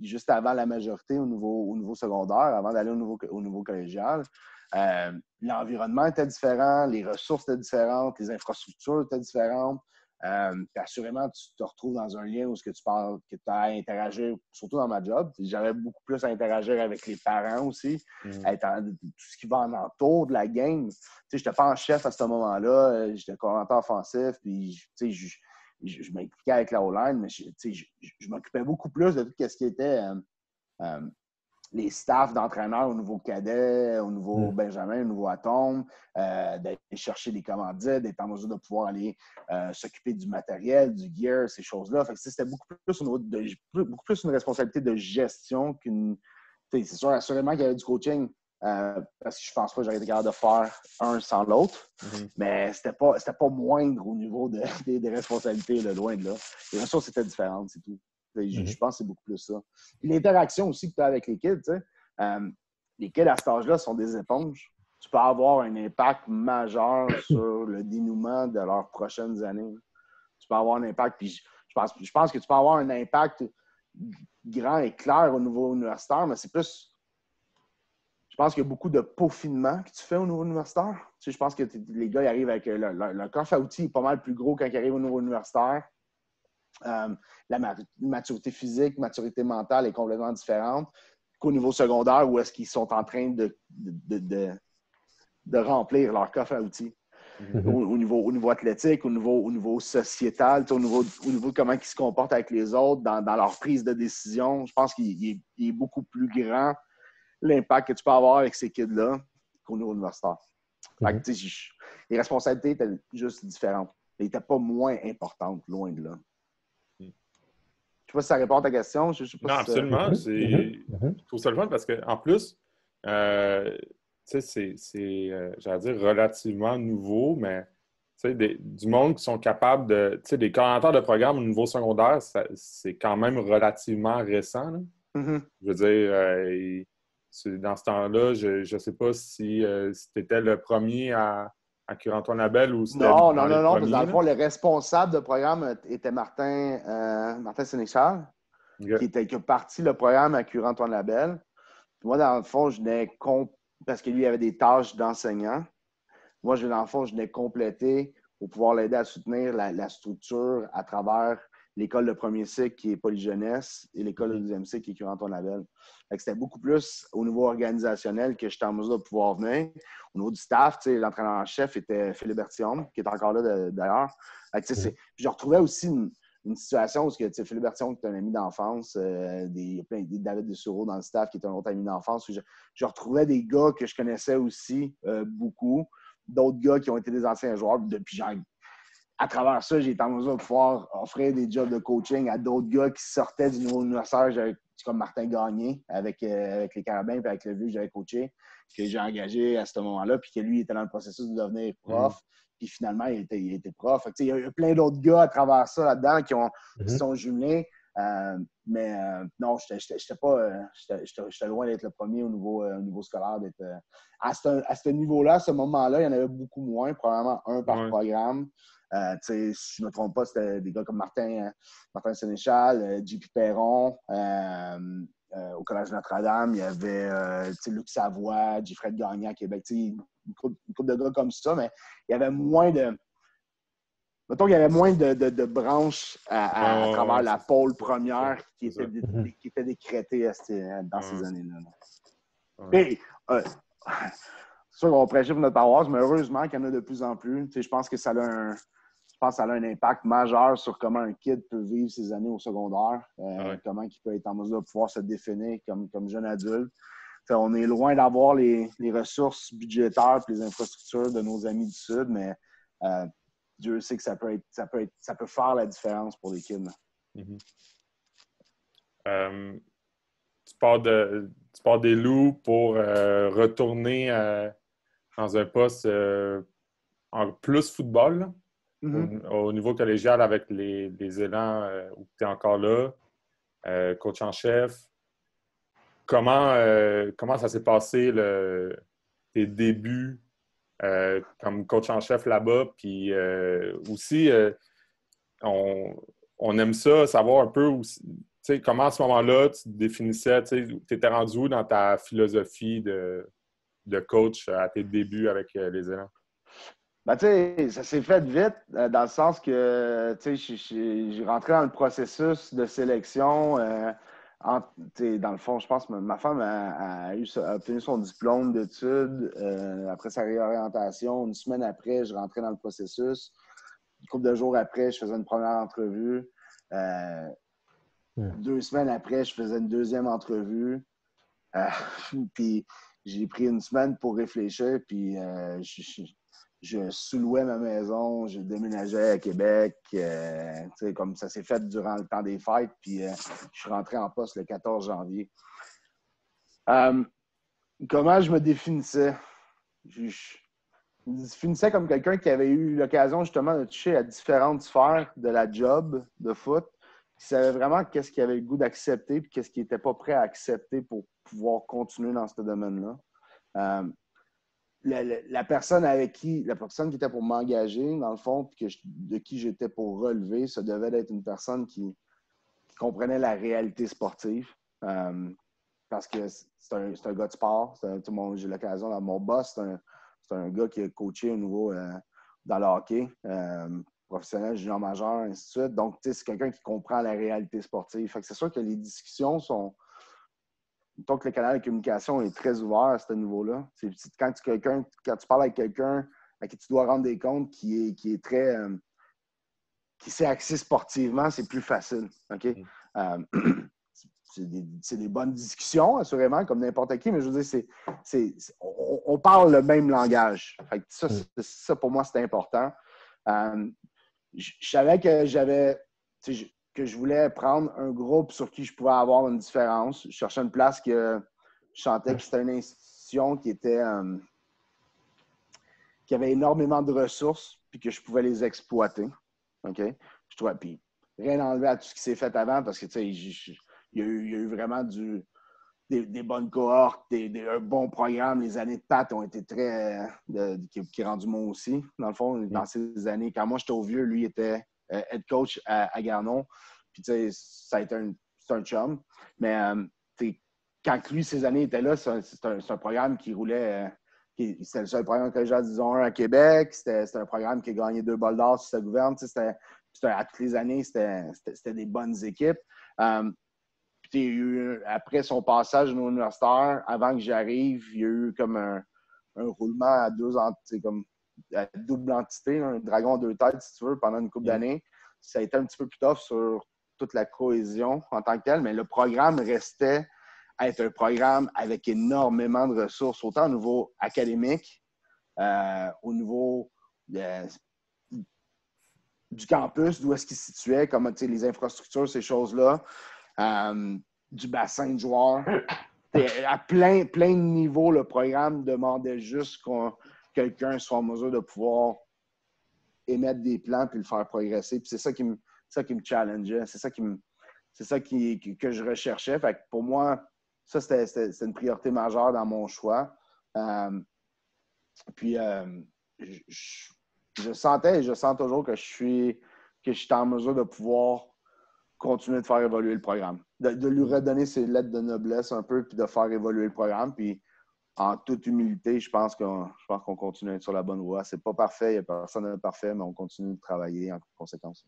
juste avant la majorité au niveau secondaire, avant d'aller au niveau collégial. L'environnement était différent, les ressources étaient différentes, les infrastructures étaient différentes. Puis assurément, tu te retrouves dans un lien où tu as à interagir, surtout dans ma job. J'avais beaucoup plus à interagir avec les parents aussi, tout ce qui va en entour de la game. Je n'étais pas en chef à ce moment-là, j'étais coordinateur offensif, puis je m'impliquais avec la O-line, mais je m'occupais beaucoup plus de tout ce qui était les staffs d'entraîneurs au niveau cadet, au niveau Benjamin, au niveau Atome, d'aller chercher des commandites, d'être en mesure de pouvoir aller s'occuper du matériel, du gear, ces choses-là. Fait que c'était beaucoup plus une responsabilité de gestion qu'une. C'est sûr, assurément qu'il y avait du coaching. Parce que je pense pas que j'aurais été capable de faire un sans l'autre. Mais c'était pas moindre au niveau des responsabilités, là, loin de là. Les ressources étaient différentes, c'est tout. Je pense que c'est beaucoup plus ça. Puis l'interaction aussi que tu as avec les kids, les kids à cet âge-là sont des éponges. Tu peux avoir un impact majeur sur le dénouement de leurs prochaines années. Tu peux avoir un impact, puis je pense que tu peux avoir un impact grand et clair au niveau universitaire, mais c'est plus. Je pense qu'il y a beaucoup de peaufinement que tu fais au niveau universitaire. Tu sais, je pense que les gars ils arrivent avec leur coffre à outils est pas mal plus gros quand ils arrivent au niveau universitaire. La maturité physique, maturité mentale est complètement différente qu'au niveau secondaire où est-ce qu'ils sont en train de remplir leur coffre à outils. Au niveau athlétique, au niveau sociétal, au niveau de comment ils se comportent avec les autres, dans leur prise de décision. Je pense qu'il est beaucoup plus grand l'impact que tu peux avoir avec ces kids-là qu'au niveau universitaire. Fait que, les responsabilités étaient juste différentes. Elles n'étaient pas moins importantes, loin de là. Je ne sais pas si ça répond à ta question. Je sais pas Non, si absolument. Je trouve ça le fun parce qu'en plus, tu sais, j'allais dire, relativement nouveau, mais tu sais, du monde qui sont capables de. Tu sais, des coordinateurs de programme au niveau secondaire, c'est quand même relativement récent, là. Je veux dire, dans ce temps-là, je ne sais pas si tu étais le premier à Curie-Antoine Labelle ou si c'était Non. dans les Parce que dans premiers, le fond, là. le responsable de programme était Martin Sénéchal, OK. qui a parti le programme à Curie-Antoine Labelle. Moi, dans le fond, parce que lui, il avait des tâches d'enseignant. Moi, dans le fond, je venais compléter pour pouvoir l'aider à soutenir la structure à travers l'école de premier cycle qui est Polyjeunesse et l'école de deuxième cycle qui est Curie-Antoine Labelle. C'était beaucoup plus au niveau organisationnel que j'étais en mesure de pouvoir venir. Au niveau du staff, l'entraîneur en chef était Philippe Bertillon, qui est encore là d'ailleurs. Je retrouvais aussi une situation où Philippe Bertillon, qui est un ami d'enfance, il y a plein de David Dessureau dans le staff, qui est un autre ami d'enfance. Je retrouvais des gars que je connaissais aussi beaucoup, d'autres gars qui ont été des anciens joueurs. Depuis, à travers ça, j'ai été en mesure de pouvoir offrir des jobs de coaching à d'autres gars qui sortaient du niveau universitaire, comme Martin Gagné avec les Carabins et avec le vieux que j'avais coaché, que j'ai engagé à ce moment-là, puis que lui était dans le processus de devenir prof. Puis finalement, il était prof. Fait que, il y a eu plein d'autres gars à travers ça là-dedans qui sont jumelés. Non, j'étais loin d'être le premier au niveau scolaire. À ce niveau-là, à ce moment-là, il y en avait beaucoup moins, probablement un par programme. Si je ne me trompe pas, c'était des gars comme Martin Sénéchal, JP Perron, au Collège Notre-Dame. Il y avait Luc Savoie, Gifred Gagné à Québec. Une couple de gars comme ça, mais il y avait moins de. Mettons qu'il y avait moins de branches à travers la pôle première qui était décrétée dans ces années-là. Et, c'est sûr qu'on va prêcher pour notre paroisse, mais heureusement qu'il y en a de plus en plus. Je pense que ça a un impact majeur sur comment un kid peut vivre ses années au secondaire, comment il peut être en mesure de pouvoir se définir comme jeune adulte. On est loin d'avoir les ressources budgétaires et les infrastructures de nos amis du Sud, mais Dieu sait que ça peut faire la différence pour les kids. Tu pars des Loups pour retourner dans un poste en plus football, là, au niveau collégial avec les élans où tu es encore là, coach en chef. Comment ça s'est passé tes débuts comme coach en chef là-bas? Puis aussi, on aime ça, savoir un peu aussi, comment à ce moment-là tu te définissais, tu étais rendu où dans ta philosophie de coach à tes débuts avec les élans? Ça s'est fait vite, dans le sens que j'ai rentré dans le processus de sélection. Dans le fond, je pense que ma femme a obtenu son diplôme d'études après sa réorientation. Une semaine après, je rentrais dans le processus. Une couple de jours après, je faisais une première entrevue. 2 semaines après, je faisais une deuxième entrevue. Puis j'ai pris une semaine pour réfléchir. Puis je sous-louais ma maison, je déménageais à Québec. Comme ça s'est fait durant le temps des fêtes. Puis je suis rentré en poste le 14 janvier. Comment je me définissais? Je me définissais comme quelqu'un qui avait eu l'occasion justement de toucher à différentes sphères de la job de foot, qui savait vraiment qu'est-ce qu'il avait le goût d'accepter et qu'est-ce qu'il n'était pas prêt à accepter pour pouvoir continuer dans ce domaine-là. La personne qui était pour m'engager, dans le fond, puis de qui j'étais pour relever, ça devait être une personne qui comprenait la réalité sportive. Parce que c'est un gars de sport. J'ai l'occasion, dans mon boss, c'est un gars qui a coaché au niveau dans le hockey, professionnel, junior majeur, ainsi de suite. Donc, c'est quelqu'un qui comprend la réalité sportive. Fait que c'est sûr que les discussions sont. Donc, le canal de communication est très ouvert à ce niveau-là. Quand tu parles avec quelqu'un à qui tu dois rendre des comptes qui est très. Qui s'est axé sportivement, c'est plus facile. OK? c'est des bonnes discussions, assurément, comme n'importe qui, mais je veux dire, on parle le même langage. Fait que ça, pour moi, c'est important. Je savais que je voulais prendre un groupe sur qui je pouvais avoir une différence. Je cherchais une place que je sentais que c'était une institution qui avait énormément de ressources puis que je pouvais les exploiter. OK? Je trouvais, puis rien enlevé à tout ce qui s'est fait avant parce que, tu sais, il y a eu vraiment des bonnes cohortes, un bon programme. Les années de Pat ont été très... qui est rendu moi aussi, dans le fond, dans ces années. Quand moi, j'étais au vieux, lui était head coach à Garnon. Puis, tu sais, ça a été un chum. Mais, quand lui, ces années étaient là, c'est un programme qui roulait... C'était le seul programme collégial Division 1 à Québec. C'était un programme qui a gagné 2 bols d'or sur sa gouverne. À toutes les années, c'était des bonnes équipes. Puis, après son passage au universitaire, avant que j'arrive, il y a eu comme un roulement à comme à double entité, un dragon à 2 têtes, si tu veux, pendant une couple d'années. Ça a été un petit peu plus tough sur toute la cohésion en tant que telle, mais le programme restait à être un programme avec énormément de ressources, autant au niveau académique, au niveau du campus, d'où est-ce qu'il se situait, comme les infrastructures, ces choses-là, du bassin de joueurs. À plein de niveaux, le programme demandait juste que quelqu'un soit en mesure de pouvoir émettre des plans puis le faire progresser. Puis c'est ça qui me challengeait. C'est ça que je recherchais. Fait que pour moi, ça, c'était une priorité majeure dans mon choix. Puis, je sentais et je sens toujours que je suis en mesure de pouvoir continuer de faire évoluer le programme. De lui redonner ses lettres de noblesse un peu, puis de faire évoluer le programme. Puis, en toute humilité, je pense qu'on continue à être sur la bonne voie. C'est pas parfait, il n'y a personne de parfait, mais on continue de travailler en conséquence.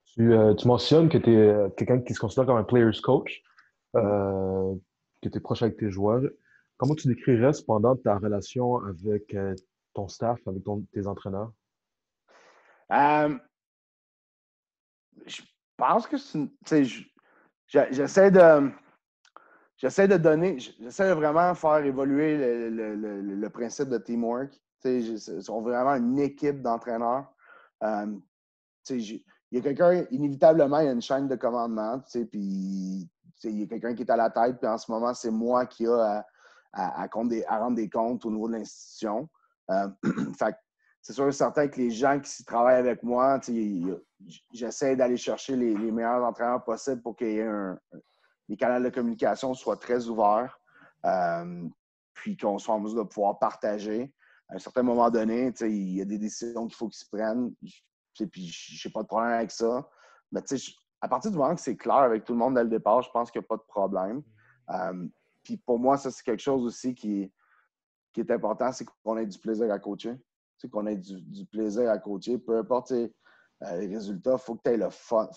Tu mentionnes que tu es quelqu'un qui se considère comme un player's coach, que tu es proche avec tes joueurs. Comment tu décrirais cependant ta relation avec ton staff, avec tes entraîneurs? Je pense que j'essaie de vraiment faire évoluer le principe de teamwork. Ils sont vraiment une équipe d'entraîneurs. Il y a quelqu'un, inévitablement, il y a une chaîne de commandement, puis il y a quelqu'un qui est à la tête, puis en ce moment, c'est moi qui a à rendre des comptes au niveau de l'institution. Fait que c'est sûr et certain que les gens qui travaillent avec moi, j'essaie d'aller chercher les meilleurs entraîneurs possibles pour qu'il y ait les canaux de communication soient très ouverts, puis qu'on soit en mesure de pouvoir partager. À un certain moment donné, il y a des décisions qu'il faut qu'ils se prennent. Puis, je n'ai pas de problème avec ça. Mais à partir du moment que c'est clair avec tout le monde dès le départ, je pense qu'il n'y a pas de problème. Puis pour moi, ça, c'est quelque chose aussi qui est important, c'est qu'on ait du plaisir à coacher. Qu'on ait du plaisir à coacher. Peu importe les résultats, il faut que tu aies le fun.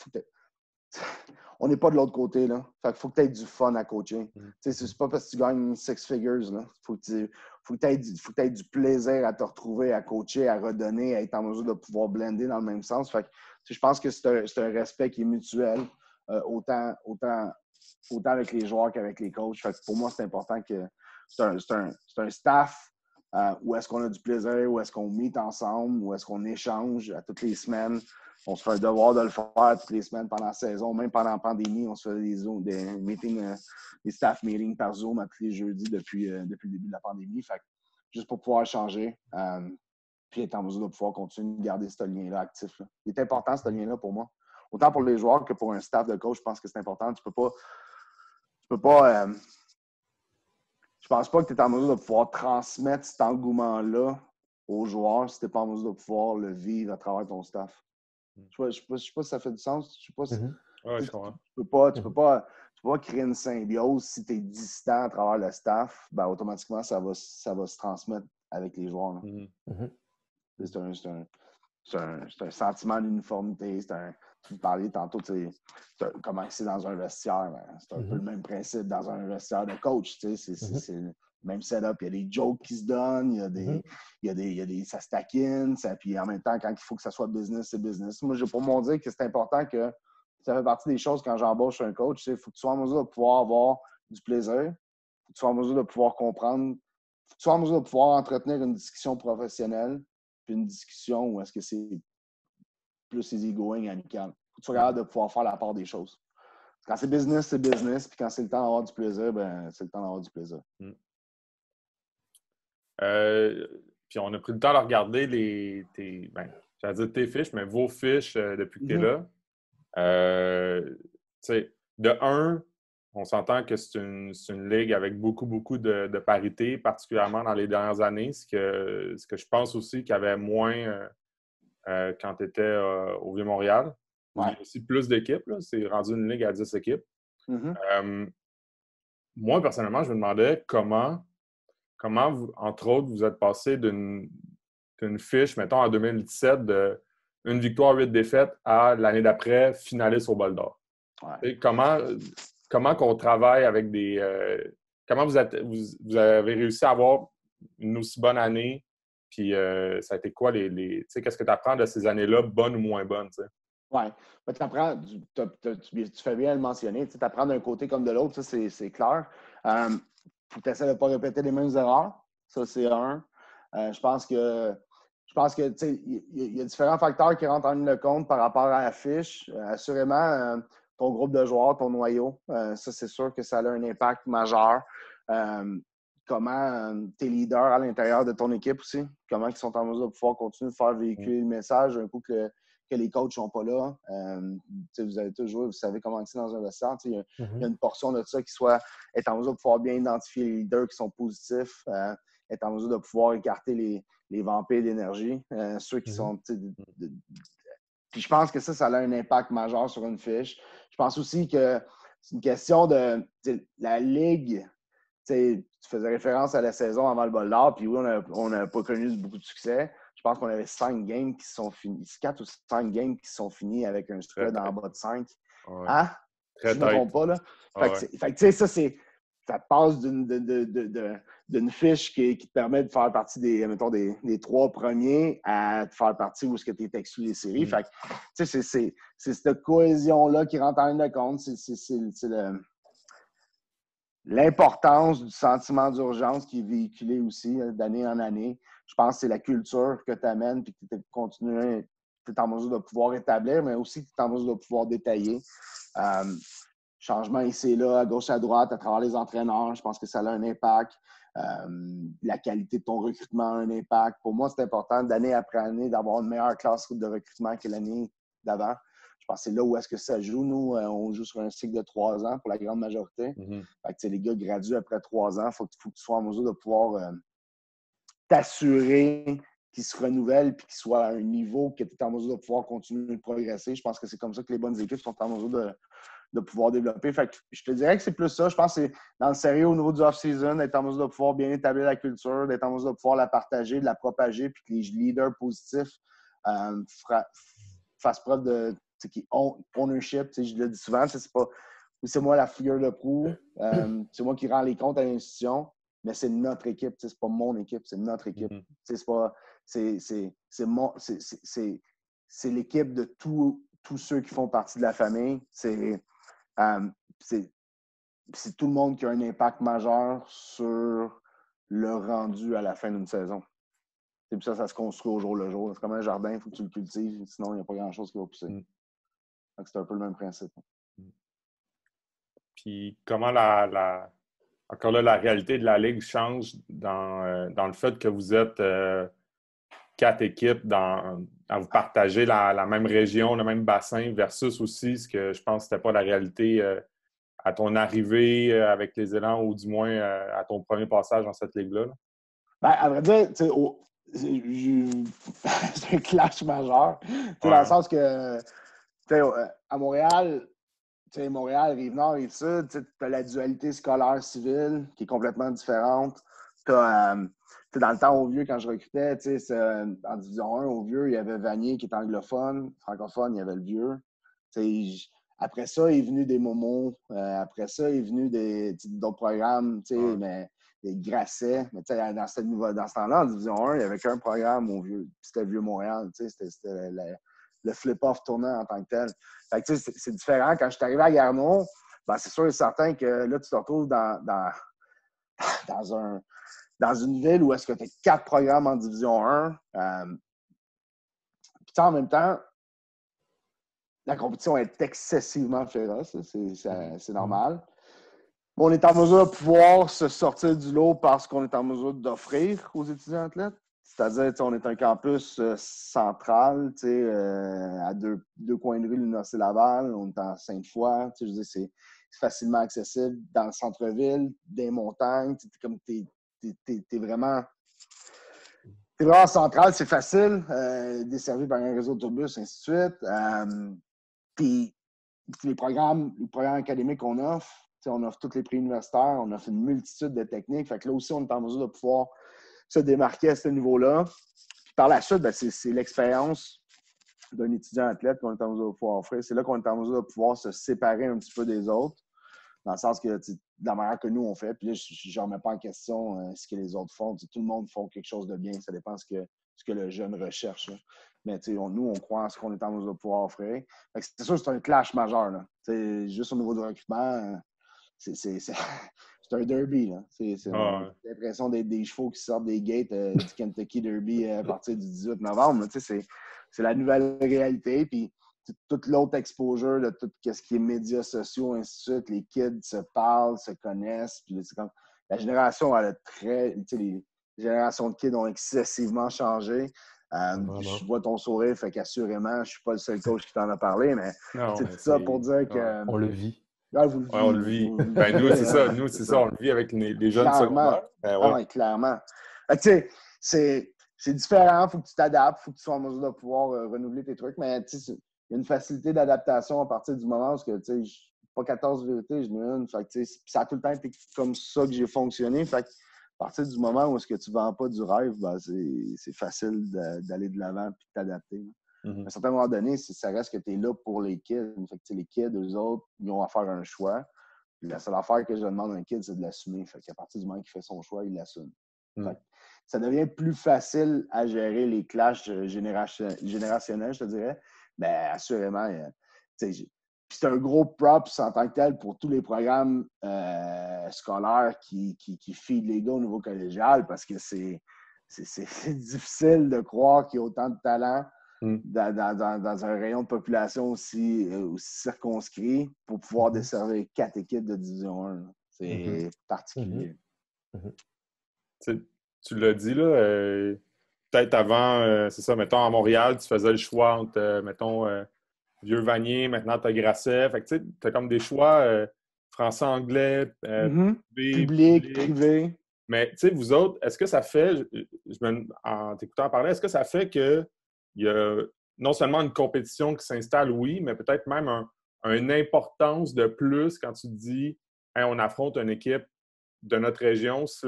On n'est pas de l'autre côté, là. Fait qu'il faut que tu aies du fun à coacher. C'est pas parce que tu gagnes 6 figures, là. Faut que tu aies du plaisir à te retrouver, à coacher, à redonner, à être en mesure de pouvoir blender dans le même sens. Fait que, je pense que c'est un respect qui est mutuel, autant avec les joueurs qu'avec les coachs. Fait que pour moi, c'est important que c'est un staff où est-ce qu'on a du plaisir, où est-ce qu'on meet ensemble, où est-ce qu'on échange à toutes les semaines. On se fait un devoir de le faire toutes les semaines pendant la saison. Même pendant la pandémie, on se fait des meetings, des staff meetings par Zoom à tous les jeudis depuis le début de la pandémie. Fait que, juste pour pouvoir échanger, puis être en mesure de pouvoir continuer de garder ce lien-là actif. Là. Il est important, ce lien-là, pour moi. Autant pour les joueurs que pour un staff de coach, je pense que c'est important. Tu peux pas je pense pas que tu es en mesure de pouvoir transmettre cet engouement-là aux joueurs si tu n'es pas en mesure de pouvoir le vivre à travers ton staff. Je ne sais pas si ça fait du sens. Je sais pas si, Ouais, je comprends. tu peux pas créer une symbiose si tu es distant à travers le staff. Ben, automatiquement, ça va se transmettre avec les joueurs. C'est un sentiment d'uniformité. Tu parlais tantôt, comment c'est dans un vestiaire. Ben, c'est un peu le même principe dans un vestiaire de coach. C'est le même setup. Il y a des jokes qui se donnent, ça se taquine. Puis en même temps, quand il faut que ça soit business, c'est business. Moi, j'ai pour mon dire que c'est important que Ça fait partie des choses quand j'embauche un coach. Il faut que tu sois en mesure de pouvoir avoir du plaisir. Il faut que tu sois en mesure de pouvoir comprendre. Il faut que tu sois en mesure de pouvoir entretenir une discussion professionnelle puis une discussion où est-ce que c'est plus easygoing, amical. Il faut que tu sois capable de pouvoir faire la part des choses. Quand c'est business, c'est business. Puis quand c'est le temps d'avoir du plaisir, ben c'est le temps d'avoir du plaisir. Puis on a pris le temps de regarder j'allais dire tes fiches, mais vos fiches depuis que tu es là. De un, on s'entend que c'est une ligue avec beaucoup, beaucoup de parité, particulièrement dans les dernières années, ce que je pense aussi qu'il y avait moins quand tu étais au Vieux-Montréal. Il y a aussi plus d'équipes. C'est rendu une ligue à 10 équipes. Moi, personnellement, je me demandais comment vous, entre autres, vous êtes passé d'une fiche, mettons, en 2017, de une victoire, 8 défaites, à l'année d'après, finaliste au Bol d'Or. Ouais. Comment qu'on travaille avec des... comment vous avez réussi à avoir une aussi bonne année? Puis ça a été quoi qu'est-ce que tu apprends de ces années-là, bonnes ou moins bonnes? Oui. Tu fais bien le mentionner. Tu apprends d'un côté comme de l'autre, ça, c'est clair. Faut que tu essaies de ne pas répéter les mêmes erreurs. Ça, c'est un. Je pense que il y a différents facteurs qui rentrent en ligne de compte par rapport à la fiche. Assurément, ton groupe de joueurs, ton noyau, ça, c'est sûr que ça a un impact majeur. Comment tes leaders à l'intérieur de ton équipe aussi, comment ils sont en mesure de pouvoir continuer de faire véhiculer le message un coup que les coachs ne sont pas là. Vous avez tous joué, vous savez comment c'est dans un vestiaire. Il y a une portion de ça est en mesure de pouvoir bien identifier les leaders qui sont positifs, être en mesure de pouvoir écarter les vampires d'énergie, ceux qui sont... Puis je pense que ça a un impact majeur sur une fiche. Je pense aussi que c'est une question de la Ligue. Tu faisais référence à la saison avant le Bol d'Or, puis oui, on n'a pas connu beaucoup de succès. Je pense qu'on avait 5 games qui sont finis, 4 ou 5 games qui sont finis avec un spread en bas de 5. Ouais. Hein? Je ne me trompe pas, là. Fait que ça passe d'une fiche qui te permet de faire partie des 3 premiers à te faire partie où est-ce que tu es exclu des séries. Fait que, c'est cette cohésion-là qui rentre en ligne de compte. C'est l'importance du sentiment d'urgence qui est véhiculé aussi d'année en année. Je pense que c'est la culture que tu amènes et que tu es en mesure de pouvoir établir, mais aussi que tu es en mesure de pouvoir détailler. Changement ici et là, à gauche, à droite, à travers les entraîneurs, je pense que ça a un impact. La qualité de ton recrutement a un impact. Pour moi, c'est important d'année après année d'avoir une meilleure classe de recrutement que l'année d'avant. Je pense que c'est là où est-ce que ça joue. Nous, on joue sur un cycle de 3 ans pour la grande majorité. Fait que, les gars graduent après 3 ans. Il faut que tu sois en mesure de pouvoir t'assurer qu'ils se renouvellent et qu'ils soient à un niveau que tu es en mesure de pouvoir continuer de progresser. Je pense que c'est comme ça que les bonnes équipes sont en mesure de pouvoir développer. Fait que je te dirais que c'est plus ça. Je pense que c'est dans le sérieux au niveau du off-season, d'être en mesure de pouvoir bien établir la culture, d'être en mesure de pouvoir la partager, de la propager, puis que les leaders positifs fassent preuve de ownership. Je le dis souvent, c'est moi la figure de proue, c'est moi qui rends les comptes à l'institution, mais c'est notre équipe, c'est pas mon équipe, c'est notre équipe. C'est l'équipe de tous ceux qui font partie de la famille. C'est tout le monde qui a un impact majeur sur le rendu à la fin d'une saison. Et puis ça se construit au jour le jour. C'est comme un jardin, il faut que tu le cultives, sinon il n'y a pas grand-chose qui va pousser. Donc c'est un peu le même principe. Puis comment encore là, la réalité de la Ligue change dans le fait que vous êtes 4 équipes à vous partager la même région, le même bassin, versus aussi ce que je pense que c'était pas la réalité à ton arrivée avec les élans, ou du moins à ton premier passage dans cette Ligue-là. Ben, à vrai dire, c'est un clash majeur. Dans le sens que à Montréal, Montréal, Rive-Nord, Rive-Sud, tu as la dualité scolaire-civile qui est complètement différente. Dans le temps au Vieux, quand je recrutais, en division 1 au Vieux, il y avait Vanier qui est anglophone, francophone, il y avait le Vieux. Après ça, il est venu des Momos. Après ça, il est venu d'autres programmes, mais des Grasset. Mais dans ce temps-là, en division 1, il n'y avait qu'un programme au Vieux. C'était le Vieux-Montréal. C'était le flip-off tournant en tant que tel. Fait que, c'est différent. Quand je suis arrivé à Garneau, ben, c'est sûr et certain que là, tu te retrouves dans une ville où est-ce que tu as 4 programmes en Division 1. Puis en même temps, la compétition est excessivement féroce. C'est normal. On est en mesure de pouvoir se sortir du lot parce qu'on est en mesure d'offrir aux étudiants athlètes. C'est-à-dire, on est un campus central, à deux coins de rue de l'Université Laval. On est en Sainte-Foy. Je veux dire, c'est facilement accessible dans le centre-ville, des montagnes. T'es vraiment central, c'est facile. Desservi par un réseau d'autobus, ainsi de suite. Puis, les programmes académiques qu'on offre, on offre tous les prix universitaires, on offre une multitude de techniques. Fait que là aussi, on est en mesure de pouvoir se démarquer à ce niveau-là. Puis par la suite, ben, c'est l'expérience d'un étudiant athlète qu'on est en mesure de pouvoir offrir. C'est là qu'on est en mesure de pouvoir se séparer un petit peu des autres, dans le sens que de la manière que nous, on fait. Puis là, je ne remets pas en question ce que les autres font. Tout le monde fait quelque chose de bien. Ça dépend de ce que le jeune recherche. Là. Mais nous, on croit en ce qu'on est en mesure de pouvoir offrir. C'est sûr que c'est un clash majeur. Là. Juste au niveau du recrutement, c'est un derby. Là. On a l'impression d'être des chevaux qui sortent des gates du Kentucky Derby à partir du 18 novembre. C'est la nouvelle réalité. Puis toute l'autre exposure de tout ce qui est médias sociaux, ainsi de suite. Les kids se parlent, se connaissent. Puis c'est comme, la génération, les générations de kids ont excessivement changé. Je vois ton sourire, fait qu'assurément, je ne suis pas le seul coach qui t'en a parlé, mais c'est tout ça pour dire que... On le vit. Ouais, vous le vivez. On le vit. Ben, nous, c'est ça. Nous, c'est ça. On le vit avec les jeunes secondaires. Oui, clairement. C'est différent. Il faut que tu t'adaptes. Il faut que tu sois en mesure de pouvoir renouveler tes trucs. Mais il y a une facilité d'adaptation à partir du moment où je n'ai pas 14 vérités, j'en ai une. Fait que, ça a tout le temps été comme ça que j'ai fonctionné. Fait que, à partir du moment où est-ce que tu ne vends pas du rêve, ben, c'est facile d'aller de l'avant et de t'adapter. À un certain moment donné, ça reste que tu es là pour les kids. Fait que, les kids, eux autres, ils ont à faire un choix. Puis la seule affaire que je demande à un kid, c'est de l'assumer. Fait qu'à partir du moment qu'il fait son choix, il l'assume. Fait que ça devient plus facile à gérer les clashs générationnels, je te dirais. Bien, assurément, c'est un gros props en tant que tel pour tous les programmes scolaires qui feed les gars au niveau collégial parce que c'est difficile de croire qu'il y a autant de talent dans un rayon de population aussi circonscrit pour pouvoir desservir 4 équipes de Division 1. C'est particulier. Tu l'as dit, là, peut-être avant, c'est ça, mettons, à Montréal, tu faisais le choix entre, mettons, Vieux-Vanier, maintenant tu as Grasset. Fait que tu as comme des choix français-anglais, public, privé. Mais tu sais, vous autres, est-ce que ça fait, en t'écoutant parler, est-ce que ça fait qu'il y a non seulement une compétition qui s'installe, oui, mais peut-être même une importance de plus quand tu te dis hey, on affronte une équipe de notre région, /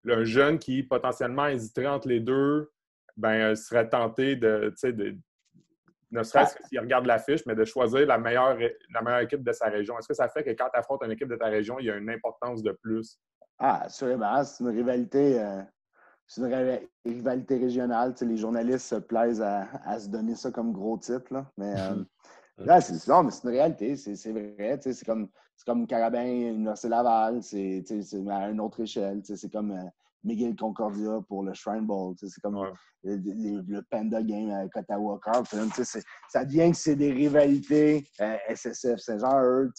un jeune qui potentiellement hésiterait entre les deux, ben serait tenté ne serait-ce que s'il regarde l'affiche, mais de choisir la meilleure équipe de sa région. Est-ce que ça fait que quand tu affrontes une équipe de ta région, il y a une importance de plus? Ah, assurément. C'est une rivalité. C'est une rivalité régionale. Les journalistes se plaisent à se donner ça comme gros titre. Là. Mais là, c'est une réalité. C'est vrai. C'est comme Carabin, Université Laval. C'est à une autre échelle. C'est comme McGill Concordia pour le Shrine Bowl. C'est comme le Panda Game avec Ottawa Carp. Ça devient que c'est des rivalités SSF, Saint-Jean-Eudes.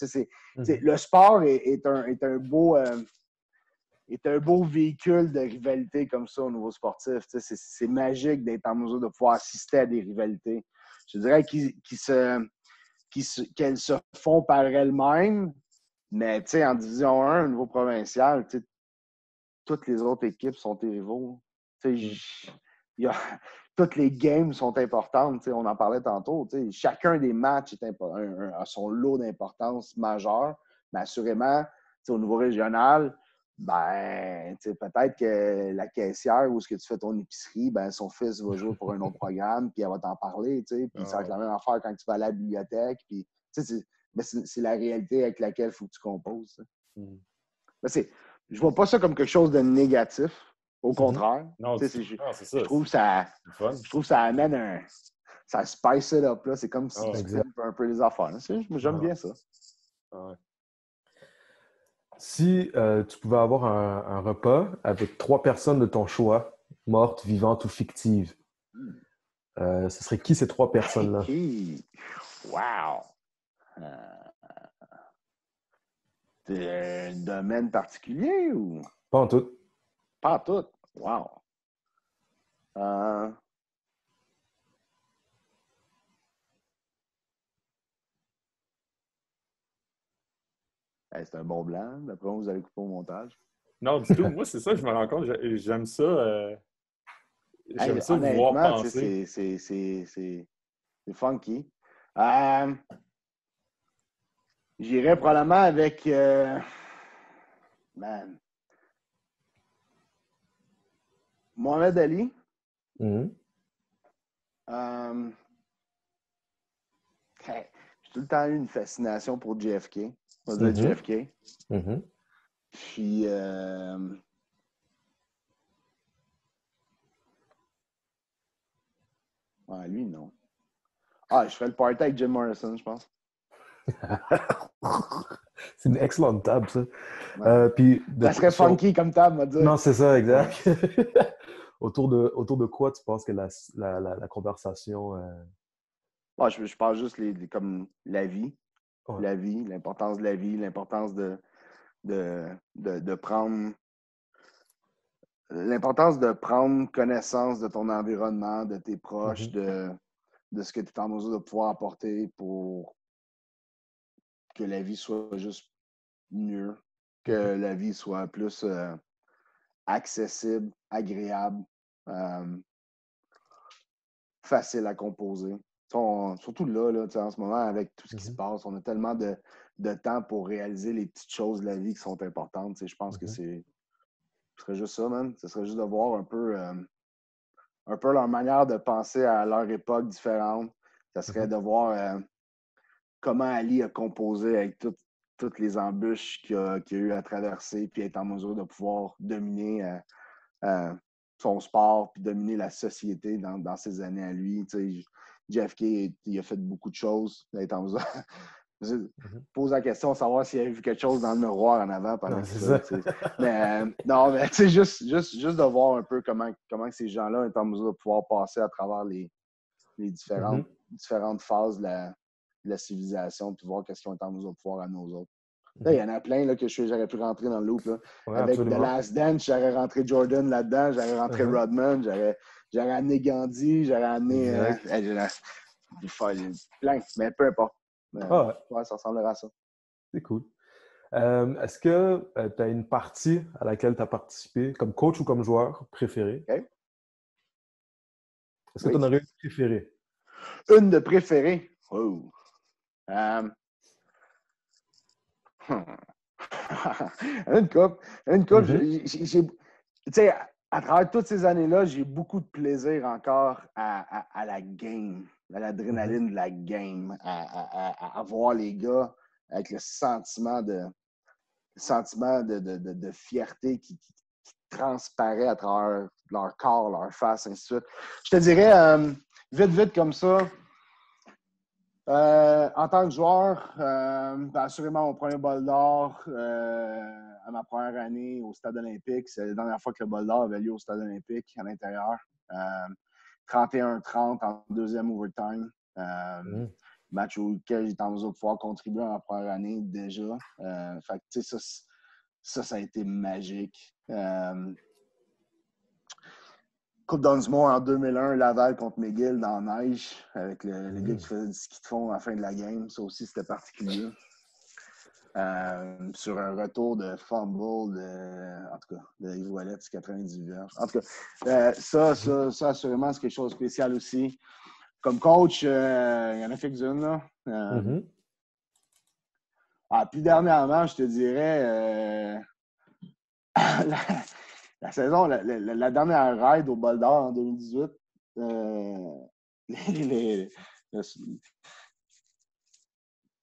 Le sport est un beau... est un beau véhicule de rivalité comme ça au niveau sportif. C'est magique d'être en mesure de pouvoir assister à des rivalités. Je dirais qu'elles se font par elles-mêmes, mais en Division 1, au niveau provincial, toutes les autres équipes sont tes rivaux. Toutes les games sont importantes. On en parlait tantôt. Chacun des matchs a son lot d'importance majeure, mais assurément, au niveau régional, ben, peut-être que la caissière où est-ce que tu fais ton épicerie, ben, son fils va jouer pour un autre programme, puis elle va t'en parler, puis ça va être la même affaire quand tu vas à la bibliothèque, puis c'est la réalité avec laquelle il faut que tu composes. Je vois pas ça comme quelque chose de négatif, au contraire. Non, je trouve que ça amène ça spice it up, là. C'est comme si tu exact. flippes un peu les affaires. Là. J'aime bien ça. Ouais. Si tu pouvais avoir un repas avec 3 personnes de ton choix, mortes, vivantes ou fictives, ce serait qui ces 3 personnes-là? Wow! C'est un domaine particulier ou? Pas en tout. Pas tout. Wow! Euh, c'est un bon blanc. D'après moi, vous allez couper au montage. Non, du tout. Moi, c'est ça, je me rends compte. J'aime ça. J'aime Hey, ça vous voir honnêtement, tu penser. sais, c'est funky. J'irais probablement avec man, Mohamed Ali. Mhm. Hey, j'ai tout le temps eu une fascination pour JFK. On va dire Mhm. JFK. Mhm. Puis, ouais, lui, non. Ah, je ferais le party avec Jim Morrison, je pense. C'est une excellente table, ça. Ouais. Puis Ça serait funky comme table, on va dire. Non, c'est ça, exact. Autour de quoi tu penses que la conversation... Ah, je parle juste comme la vie. Ouais. La vie, l'importance de la vie, l'importance de prendre connaissance de ton environnement, de tes proches, Mhm. de ce que tu es en mesure de pouvoir apporter pour que la vie soit juste mieux, que la vie soit plus accessible, agréable, euh, facile à composer. Surtout là en ce moment, avec tout ce qui se Mhm. passe, on a tellement de temps pour réaliser les petites choses de la vie qui sont importantes. Je pense que Mhm. ce serait juste ça, man. Ce serait juste de voir un peu leur manière de penser à leur époque différente. Ça serait Mhm. de voir comment Ali a composé avec toutes les embûches qu'il a eu à traverser, puis être en mesure de pouvoir dominer son sport, puis dominer la société dans ses années à lui. JFK, il a fait beaucoup de choses. Être en mesure. Je Mhm. pose la question de savoir s'il avait vu quelque chose dans le miroir en avant pendant Non, qu'il c'est fait. ça. Mais non, mais juste de voir un peu comment ces gens-là sont en mesure de pouvoir passer à travers les Mhm. différentes phases de la civilisation, puis voir qu'est-ce qu'ils ont en mesure de pouvoir à nous autres. Là, il y Mhm. en a plein là, que j'aurais pu rentrer dans le loop. Là. Ouais, Avec The absolument. Last Dance, j'aurais rentré Jordan là-dedans, j'aurais rentré Mhm. Rodman, j'aurais amené Gandhi, j'aurais amené. Exact. Plein, mais peu importe. Ah ouais, Ouais, ça ressemblera à ça. c'est cool. Est-ce que tu as une partie à laquelle tu as participé, comme coach ou comme joueur préféré? OK? Est-ce que tu en Oui. aurais une préférée? Une de préférées. Oh. Um, une coupe. Une coupe. Mhm. Tu sais, à travers toutes ces années-là, j'ai beaucoup de plaisir encore à la game, à Mhm. l'adrénaline de la game, à voir les gars avec le sentiment de fierté qui transparaît à travers leur corps, leur face, ainsi de suite. Je te dirais, vite comme ça, en tant que joueur, assurément mon premier bol d'or à ma première année au Stade olympique. C'est la dernière fois que le bol d'or avait lieu au Stade olympique à l'intérieur. 31-30 en deuxième overtime. Mhm. Match auquel j'étais en mesure de pouvoir contribuer en ma première année déjà. Fait que, tu sais, ça a été magique. Coupe d'Osmore en 2001, Laval contre McGill dans la neige, avec le gars qui faisait du ski de fond à la fin de la game. Ça aussi, c'était particulier. Sur un retour de fumble en tout cas, de Yves Ouellet, 98 verges. En tout cas, ça, assurément, c'est quelque chose de spécial aussi. Comme coach, il y en a quelques-unes, là. Mhm. Plus dernièrement, je te dirais la saison, la dernière ride au Bol d'Or en 2018, les-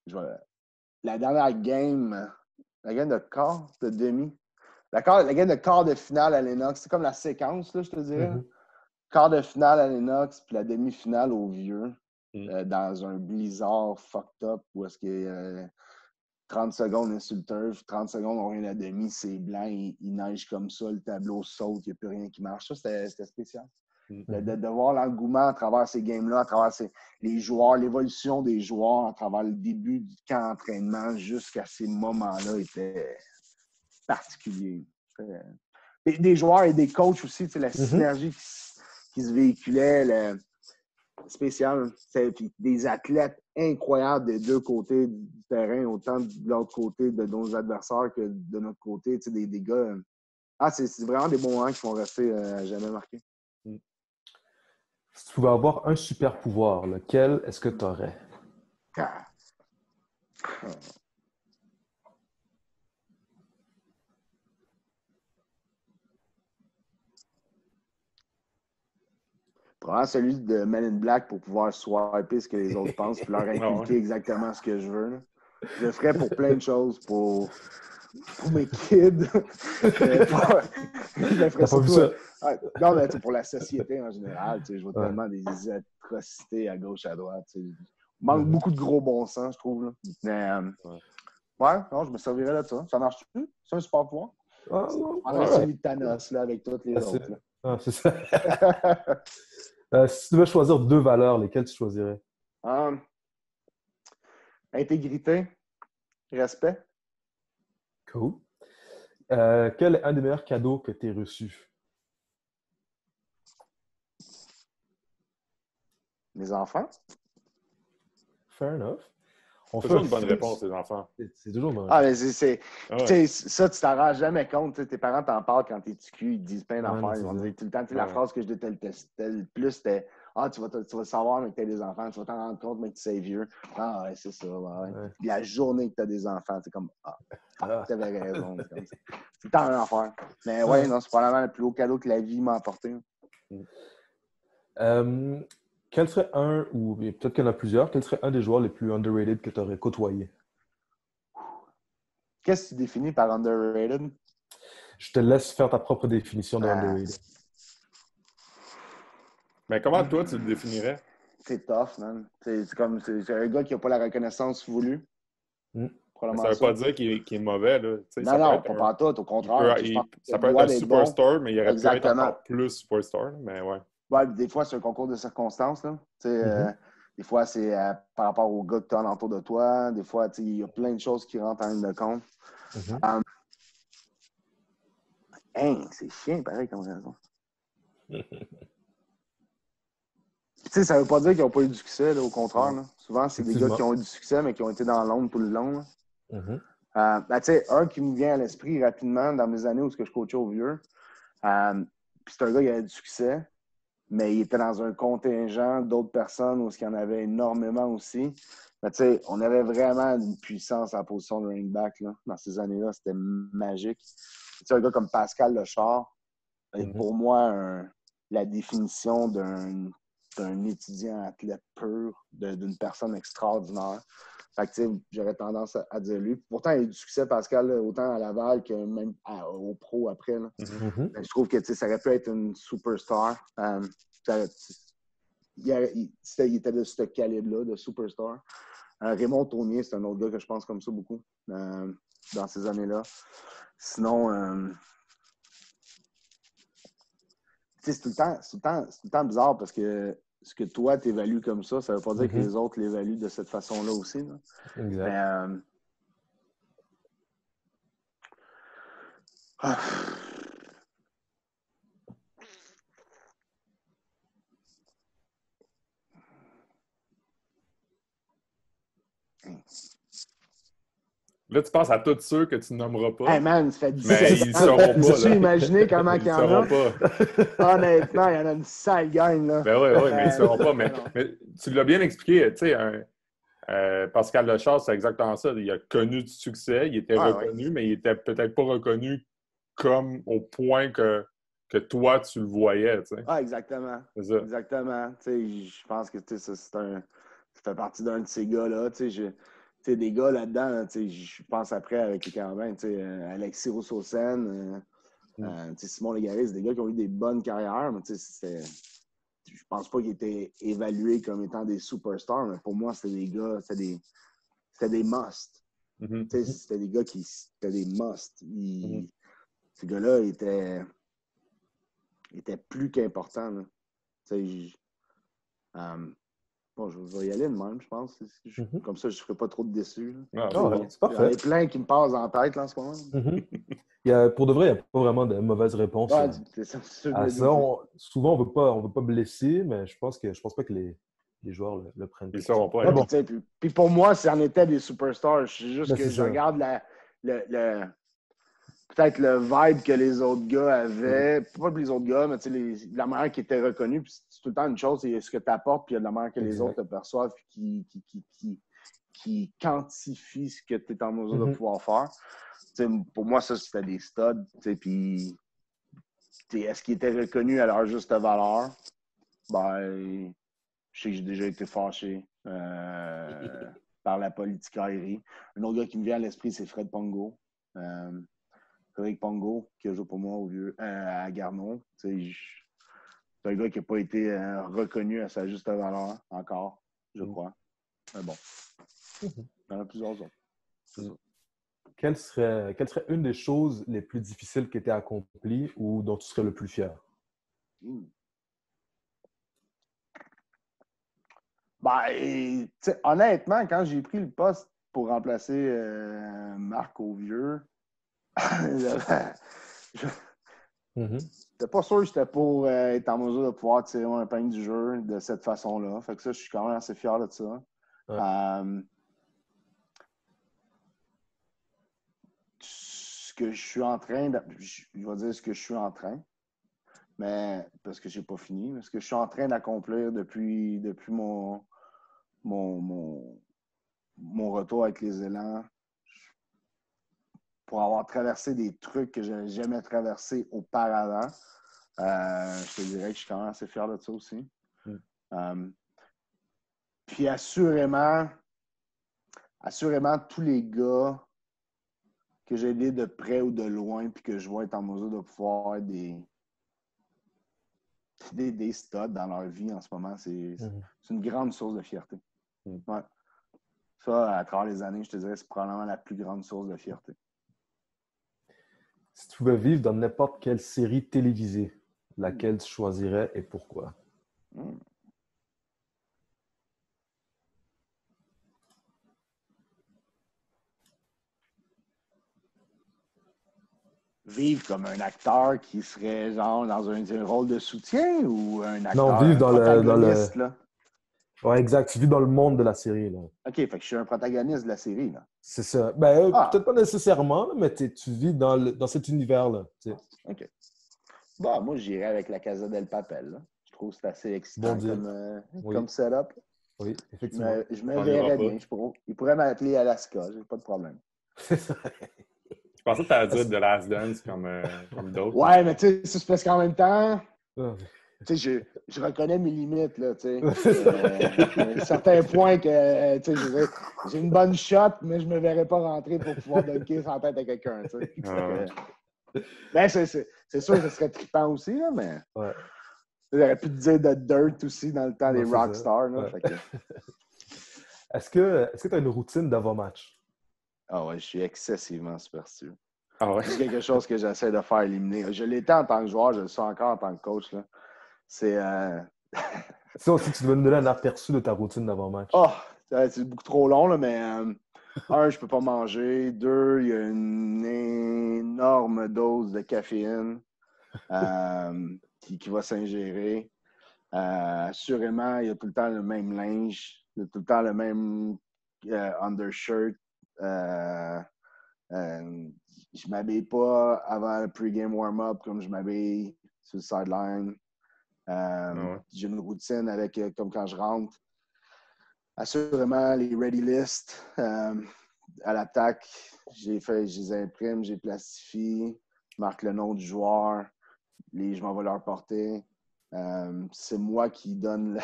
le- la dernière game, la game de quart, de demi, la game de quart de finale à Lennox, c'est comme la séquence, là, je te dirais. Mhm. quart de finale à l'Inox, puis la demi-finale au Vieux, dans un blizzard fucked up, où est-ce que 30 secondes est sur le turf, 30 secondes on revient à la demi, c'est blanc, il neige comme ça, le tableau saute, il n'y a plus rien qui marche. Ça, c'était spécial. De voir l'engouement à travers ces games-là, à travers les joueurs, l'évolution des joueurs, à travers le début du camp d'entraînement jusqu'à ces moments-là était particulier. Des joueurs et des coachs aussi, la synergie qui se véhiculait, spécial. Puis des athlètes incroyables des deux côtés du terrain, autant de l'autre côté de nos adversaires que de notre côté. Des gars. C'est vraiment des bons moments qui vont rester à jamais marqués. Si tu pouvais avoir un super pouvoir, lequel est-ce que tu aurais? Probablement celui de Men in Black pour pouvoir swiper ce que les autres pensent et leur inculquer exactement ce que je veux. Là. Je le ferais pour plein de choses, pour mes kids. Je le ferais surtout. Non, mais pour la société en général. Je vois tellement des atrocités à gauche, à droite. Il manque beaucoup de gros bon sens, je trouve. Là. Mais, non, je me servirais de ça. Ça marche-tu? C'est un super pouvoir? Celui de Thanos là, avec toutes les autres. Là. C'est ça. Si tu devais choisir 2 valeurs, lesquelles tu choisirais? Intégrité, respect. Cool. Quel est un des meilleurs cadeaux que tu as reçus? Mes enfants. Fair enough. C'est toujours une bonne réponse, les enfants. C'est toujours une bonne réponse. Mais ça, tu t'en rends jamais compte. Tes parents t'en parlent quand t'es cul, ils te disent plein d'affaires. Ils vont dire tout le temps, la phrase que je détestais le plus, c'était tu vas savoir, mais que t'as des enfants, tu vas t'en rendre compte, mais que tu sais vieux. C'est ça. Puis la journée que t'as des enfants, c'est comme t'avais raison. C'est tout le temps une affaire. Mais non, c'est probablement le plus haut cadeau que la vie m'a apporté. Quel serait un, ou peut-être qu'il y en a plusieurs, quel serait un des joueurs les plus underrated que tu aurais côtoyé? Qu'est-ce que tu définis par underrated? Je te laisse faire ta propre définition de underrated. Mais comment toi, tu le définirais? C'est tough, man. C'est un gars qui n'a pas la reconnaissance voulue. Ça ne veut pas dire qu'il est mauvais. Là. Non, pas tout, au contraire. Ça peut être un superstar, mais il aurait pu être encore plus superstar. Mais des fois, c'est un concours de circonstances. Là. Des fois, c'est par rapport au gars que tu as alentour de toi. Des fois, il y a plein de choses qui rentrent en ligne de compte. C'est chiant, pareil, comme raison. Ça ne veut pas dire qu'ils n'ont pas eu du succès, là, au contraire. Là. Souvent, c'est des gars qui ont eu du succès, mais qui ont été dans l'ombre tout le long. Un qui me vient à l'esprit rapidement dans mes années où je coachais au Vieux, puis c'est un gars qui avait du succès, mais il était dans un contingent d'autres personnes où il y en avait énormément aussi. Mais on avait vraiment une puissance à la position de running back là, dans ces années-là. C'était magique. Un gars comme Pascal Lechard, pour moi, la définition d'un étudiant athlète pur, d'une personne extraordinaire. Fait que, j'aurais tendance à dire lui. Pourtant, il a eu du succès, Pascal, là, autant à Laval que même au pro après. Là. Je trouve que ça aurait pu être une superstar. Il était de ce calibre-là, de superstar. Raymond Tournier, c'est un autre gars que je pense comme ça beaucoup dans ces années-là. Sinon, c'est tout le temps bizarre parce que ce que toi, tu évalues comme ça ne veut pas dire que les autres l'évaluent de cette façon-là aussi. Là. Exact. Là, tu penses à tous ceux que tu nommeras pas. Hey man, ça fait 10 mais ils ne seront pas. Tu imaginer comment il y en a? Pas. Honnêtement, il y en a une sale gang. Là. Oui, mais ils ne seront pas. Mais tu l'as bien expliqué. Tu sais, Pascal Lechard, c'est exactement ça. Il a connu du succès. Il était reconnu, mais il n'était peut-être pas reconnu comme au point que toi, tu le voyais. Tu sais. Exactement. C'est ça. Exactement. Je pense que ça fait partie d'un de ces gars-là. Des gars là-dedans, là, je pense après avec les Carabins, Alexis Rousseau-Sen, Simon Légaré, c'est des gars qui ont eu des bonnes carrières, mais c'était je pense pas qu'ils étaient évalués comme étant des superstars, mais pour moi, c'était des gars, c'était des must. C'était des gars qui étaient des must. Ces gars-là étaient plus qu'importants. Bon, je vais y aller de même, je pense. Comme ça, je ne ferai pas trop de déçus. C'est parfait. Il y en a plein qui me passent en tête là, en ce moment. Pour de vrai, il n'y a pas vraiment de mauvaise réponse c'est ça, à ça. Souvent, on ne veut pas blesser, mais je pense pas que les joueurs le prennent. Ils ne sauront pas. Bon. Puis pour moi, c'en était des superstars. C'est juste que je ça. regarde peut-être le vibe que les autres gars avaient. Pas les autres gars, mais la manière qui était reconnue. Puis c'est tout le temps une chose, c'est ce que tu apportes, puis il y a de la manière que les autres te perçoivent, puis qui quantifie ce que tu es en mesure de pouvoir faire. Pour moi, ça, c'était des studs. Puis est-ce qu'ils étaient reconnus à leur juste valeur? Ben, je sais que j'ai déjà été fâché par la politique aérienne. Un autre gars qui me vient à l'esprit, c'est Fred Pongo. Frédéric Pongo, qui a joué pour moi à Garneau. C'est un gars qui n'a pas été reconnu à sa juste valeur encore, je crois. Mais bon, il y en a plusieurs autres. Quelle serait une des choses les plus difficiles qui étaient accomplies ou dont tu serais le plus fier? Ben, honnêtement, quand j'ai pris le poste pour remplacer Marc Auvieux, j'étais pas sûr que j'étais pour être en mesure de pouvoir tirer un épingle du jeu de cette façon-là. Fait que ça, je suis quand même assez fier de ça. Ouais. Ce que je suis en train de... Je vais dire ce que je suis en train, mais parce que j'ai pas fini, mais ce que je suis en train d'accomplir depuis mon retour avec les Élans, pour avoir traversé des trucs que je n'avais jamais traversés auparavant, je te dirais que je suis quand même assez fier de ça aussi. Puis assurément, tous les gars que j'ai aidés de près ou de loin, puis que je vois être en mesure de pouvoir être des studs dans leur vie en ce moment, c'est une grande source de fierté. Ouais. Ça, à travers les années, je te dirais, c'est probablement la plus grande source de fierté. Si tu pouvais vivre dans n'importe quelle série télévisée, laquelle tu choisirais et pourquoi? Vivre comme un acteur qui serait genre dans un rôle de soutien ou un acteur non, vivre dans protagoniste, là? Ouais, exact. Tu vis dans le monde de la série, là. OK, fait que je suis un protagoniste de la série, là. C'est ça. Peut-être pas nécessairement, mais tu vis dans cet univers-là. T'sais. OK. Bon, moi, j'irais avec la Casa del Papel, là. Je trouve que c'est assez excitant comme setup. Oui, effectivement. Je me verrais bien. Il pourrait m'appeler Alaska, j'ai pas de problème. C'est ça. Je pensais que tu allais dire The Last Dance comme d'autres. Ouais, mais tu sais, c'est parce qu'en même temps, tu sais, je reconnais mes limites, là, tu sais. Certains points que, tu sais, j'ai une bonne shot, mais je me verrais pas rentrer pour pouvoir dunker sur la tête à quelqu'un, tu sais. Ben, c'est sûr que ce serait trippant aussi, là, mais... Ouais. J'aurais pu te dire de Dirt aussi dans le temps des Rockstars, là. Ouais. Fait que... Est-ce que tu as une routine d'avant-match? Ah ouais, je suis excessivement superstitieux. Ah ouais? C'est quelque chose que j'essaie de faire éliminer. Je l'étais en tant que joueur, je le suis encore en tant que coach, là. C'est... Ça aussi, tu devais nous donner un aperçu de ta routine d'avant-match. Oh, c'est beaucoup trop long, là, mais... un, je peux pas manger. Deux, il y a une énorme dose de caféine qui va s'ingérer. Assurément, il y a tout le temps le même linge. Il y a tout le temps le même undershirt. Je m'habille pas avant le pre-game warm-up comme je m'habille sur le sideline. J'ai une routine avec, comme quand je rentre. Assurément, les ready lists à l'attaque, je les imprime, je les plastifie, je marque le nom du joueur, je m'en vais leur porter. C'est moi qui donne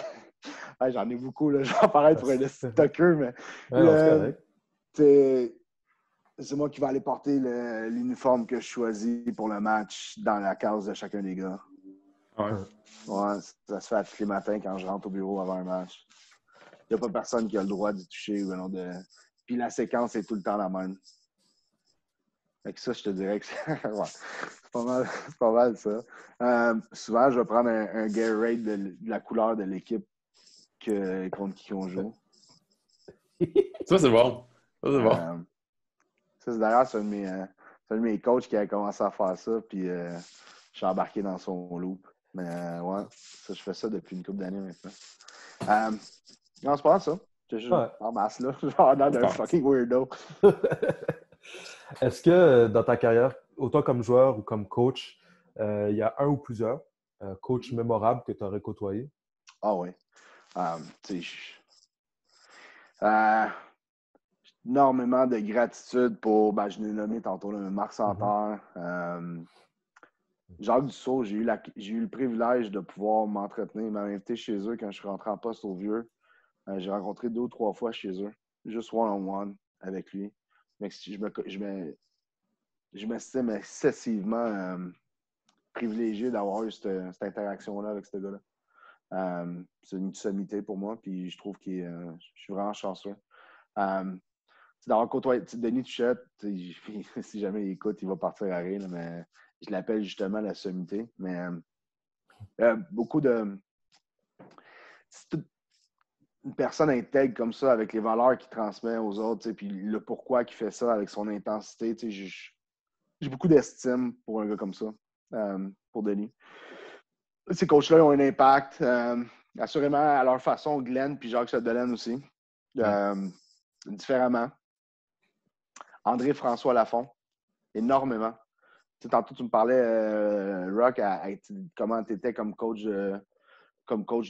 j'en ai beaucoup, là, je vais apparaître pour un stocker, mais c'est moi qui vais aller porter l'uniforme que je choisis pour le match dans la case de chacun des gars. Ouais. Ouais, ça se fait à tous les matins quand je rentre au bureau avant un match. Il n'y a pas personne qui a le droit d'y toucher. Puis la séquence est tout le temps la même. Fait que ça, je te dirais que ouais, c'est pas mal ça. Souvent, je vais prendre un Gatorade de la couleur de l'équipe contre qui on joue. Ça, c'est bon. Ça, c'est bon. D'ailleurs, c'est un de mes coachs qui a commencé à faire ça, puis je suis embarqué dans son loop. Mais ouais, ça, je fais ça depuis une couple d'années maintenant. Non, c'est pas ça. Je suis Ouais. en masse, là. Genre d'un fucking weirdo. Est-ce que dans ta carrière, autant comme joueur ou comme coach, il y a un ou plusieurs coachs mémorables que tu aurais côtoyés? Ah oui. Tu sais, énormément de gratitude pour, je l'ai nommé tantôt, là, Marc Santerre. Jacques Dussault, j'ai eu le privilège de pouvoir m'entretenir. Il m'a invité chez eux quand je suis rentré en poste au Vieux. J'ai rencontré 2 ou 3 fois chez eux, juste one-on-one avec lui. Mais je m'estime excessivement privilégié d'avoir eu cette interaction-là avec ce gars-là. C'est une sommité pour moi, puis je trouve que je suis vraiment chanceux. D'avoir côtoyé Denis Tuchette, si jamais il écoute, il va partir à rire, mais je l'appelle justement la sommité. Mais beaucoup de. C'est une personne intègre comme ça, avec les valeurs qu'il transmet aux autres, puis le pourquoi qu'il fait ça avec son intensité. J'ai beaucoup d'estime pour un gars comme ça, pour Denis. Ces coachs-là ont un impact, assurément à leur façon, Glenn puis Jacques Chapdelaine aussi, différemment. André-François Lafont, énormément. Tantôt, tu me parlais, Rock, comment tu étais comme coach de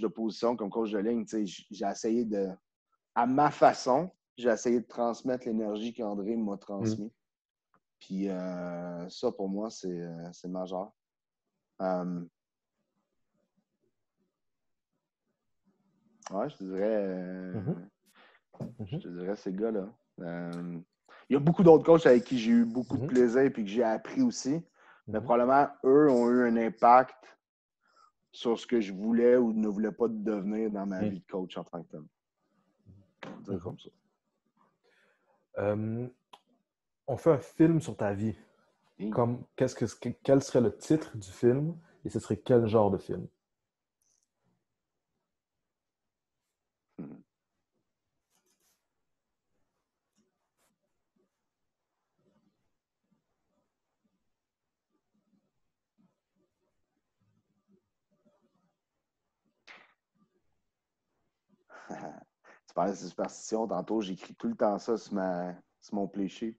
position, comme coach de ligne. J'ai essayé à ma façon, j'ai essayé de transmettre l'énergie qu'André m'a transmise. Puis ça, pour moi, c'est majeur. Ouais, je te dirais ces gars-là. Il y a beaucoup d'autres coachs avec qui j'ai eu beaucoup de plaisir et que j'ai appris aussi. Mais probablement, eux ont eu un impact sur ce que je voulais ou ne voulais pas devenir dans ma vie de coach en tant que tel. On va dire comme ça. On fait un film sur ta vie. Quel serait le titre du film et ce serait quel genre de film? Tu parlais de superstition tantôt, j'écris tout le temps ça sur mon play sheet.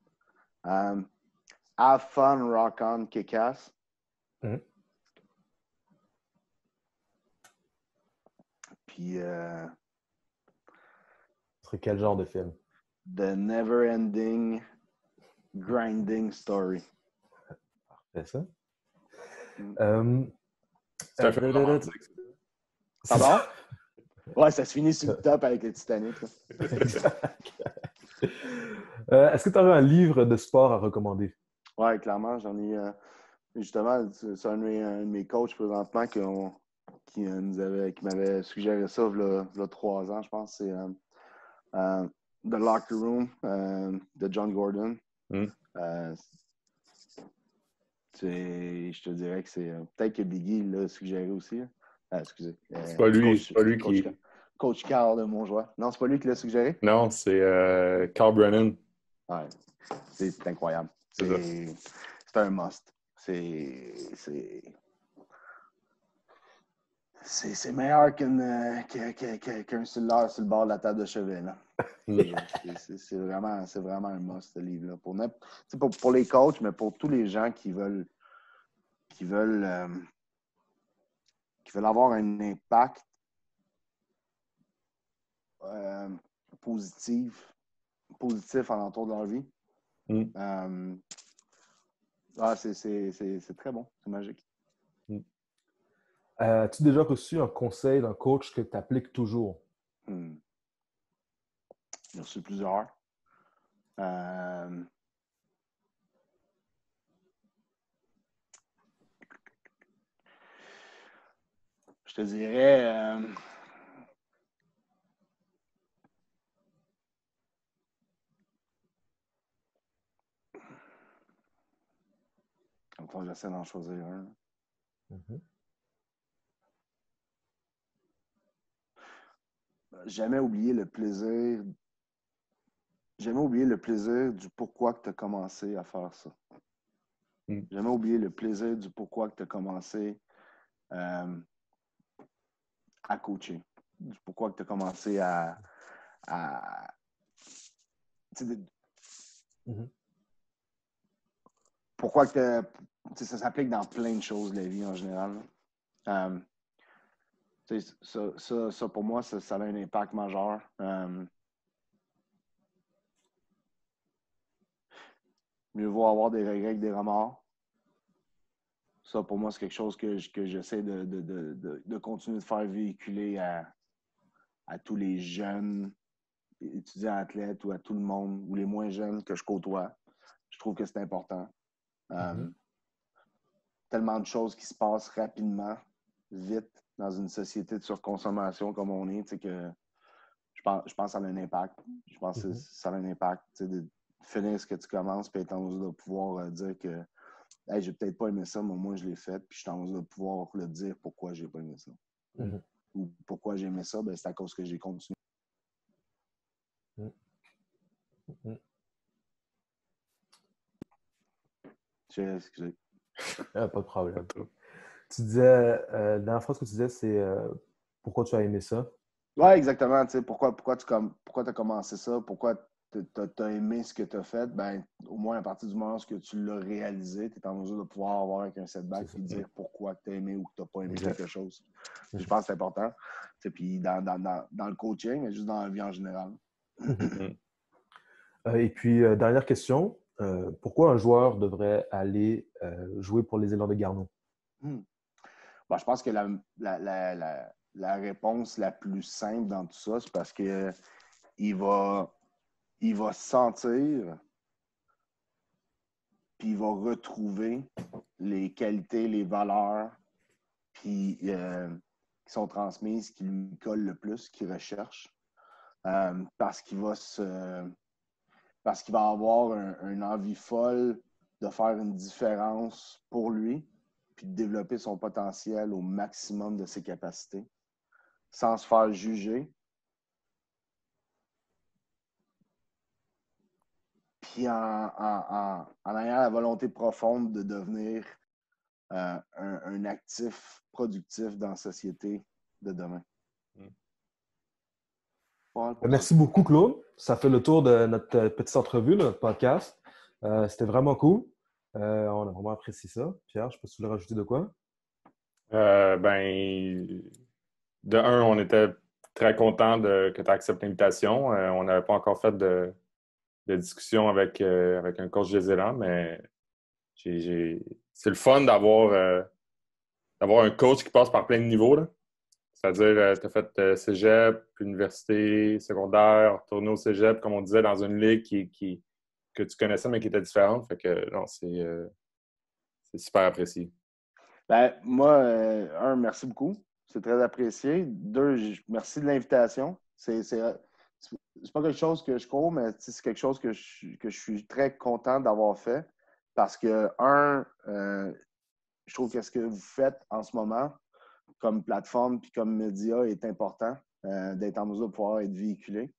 Have fun, rock on, kick ass. Puis ce serait quel genre de film? The Never Ending Grinding Story. Parfait, ça. C'est un film romantique. Pardon? Ouais, ça se finit sur le top avec le Titanic. Exact. Est-ce que tu aurais un livre de sport à recommander? Ouais, clairement, j'en ai. Justement, c'est un de mes coachs présentement qui m'avait suggéré ça il y a 3 ans, je pense. C'est The Locker Room de John Gordon. Je te dirais que c'est. Peut-être que Biggie l'a suggéré aussi. Excusez. C'est pas lui qui. Coach Carl de Montjoie. Non, c'est pas lui qui l'a suggéré? Non, c'est Carl Brennan. Ouais. C'est incroyable. C'est un must. C'est meilleur qu'un cellulaire sur le bord de la table de chevet. Là. C'est vraiment un must, ce livre-là. Pour les coachs, mais pour tous les gens qui veulent avoir un impact positif alentour de leur vie. C'est très bon. C'est magique. As-tu déjà reçu un conseil d'un coach que tu appliques toujours? J'ai reçu plusieurs. te dirais... Attends, j'essaie d'en choisir un. Jamais oublier le plaisir. Jamais oublier le plaisir du pourquoi que tu as commencé à faire ça. Jamais oublier le plaisir du pourquoi que tu as commencé à coacher. Du pourquoi que tu as commencé à pourquoi que ça s'applique dans plein de choses, la vie en général. Ça, pour moi, ça a un impact majeur. Mieux vaut avoir des regrets que des remords. Ça, pour moi, c'est quelque chose que j'essaie de continuer de faire véhiculer à tous les jeunes étudiants athlètes ou à tout le monde, ou les moins jeunes que je côtoie. Je trouve que c'est important. Tellement de choses qui se passent rapidement, vite, dans une société de surconsommation comme on est, que je pense que ça a un impact. Je pense que ça a un impact de finir ce que tu commences et être en mesure de pouvoir dire que hey, j'ai peut-être pas aimé ça, mais moi je l'ai fait, puis je suis en mesure de pouvoir le dire pourquoi j'ai pas aimé ça. Ou pourquoi j'ai aimé ça, c'est à cause que j'ai continué. Excusez. Pas de problème. Tu disais, la dernière phrase que tu disais, c'est pourquoi tu as aimé ça? Oui, exactement. Pourquoi tu as commencé ça? Pourquoi tu as aimé ce que tu as fait? Au moins, à partir du moment où tu l'as réalisé, tu es en mesure de pouvoir avoir avec un setback et dire pourquoi tu as aimé ou que tu n'as pas aimé quelque chose. Je pense que c'est important. Puis dans le coaching, mais juste dans la vie en général. Et puis, dernière question. Pourquoi un joueur devrait aller jouer pour les Élans de Garneau? Je pense que la réponse la plus simple dans tout ça, c'est parce que il va sentir puis il va retrouver les qualités, les valeurs puis, qui sont transmises, qui lui collent le plus, qu'il recherche. Parce qu'il va avoir une envie folle de faire une différence pour lui puis de développer son potentiel au maximum de ses capacités sans se faire juger. Puis en ayant la volonté profonde de devenir un actif productif dans la société de demain. Merci beaucoup, Claude. Ça fait le tour de notre petite entrevue, notre podcast. C'était vraiment cool. On a vraiment apprécié ça. Pierre, je sais pas si tu voulais rajouter de quoi? De un, on était très content que tu aies accepté l'invitation. On n'avait pas encore fait de discussion avec un coach des élans, mais c'est le fun d'avoir un coach qui passe par plein de niveaux, là. C'est-à-dire, tu as fait cégep, université, secondaire, retourné au cégep, comme on disait, dans une ligue que tu connaissais, mais qui était différente. Fait que, non, c'est super apprécié. Moi, merci beaucoup. C'est très apprécié. Deux, merci de l'invitation. C'est pas quelque chose que je cours, mais c'est quelque chose que je suis très content d'avoir fait. Parce que, je trouve que ce que vous faites en ce moment, comme plateforme puis comme média, est important d'être en mesure de pouvoir être véhiculé.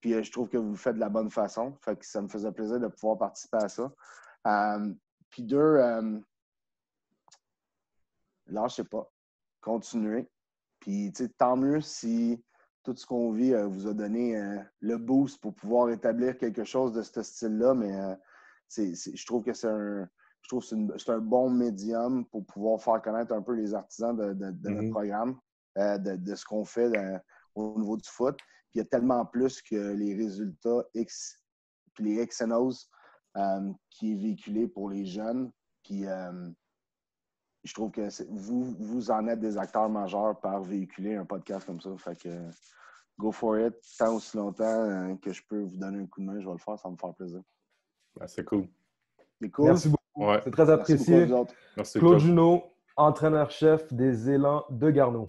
Puis je trouve que vous le faites de la bonne façon. Fait que ça me faisait plaisir de pouvoir participer à ça. Puis deux, lâchez pas. Continuez. Puis tant mieux si tout ce qu'on vit vous a donné le boost pour pouvoir établir quelque chose de ce style-là. Mais je trouve que c'est un bon médium pour pouvoir faire connaître un peu les artisans de notre programme, de ce qu'on fait au niveau du foot. Puis il y a tellement plus que les résultats X, puis les X and O's qui est véhiculé pour les jeunes. Puis je trouve que vous en êtes des acteurs majeurs par véhiculer un podcast comme ça. Fait que go for it. Tant aussi longtemps que je peux vous donner un coup de main, je vais le faire. Ça va me faire plaisir. C'est cool. C'est cool. Merci beaucoup. Ouais. C'est très apprécié. Merci beaucoup, Claude Junot, entraîneur-chef des Élans de Garneau.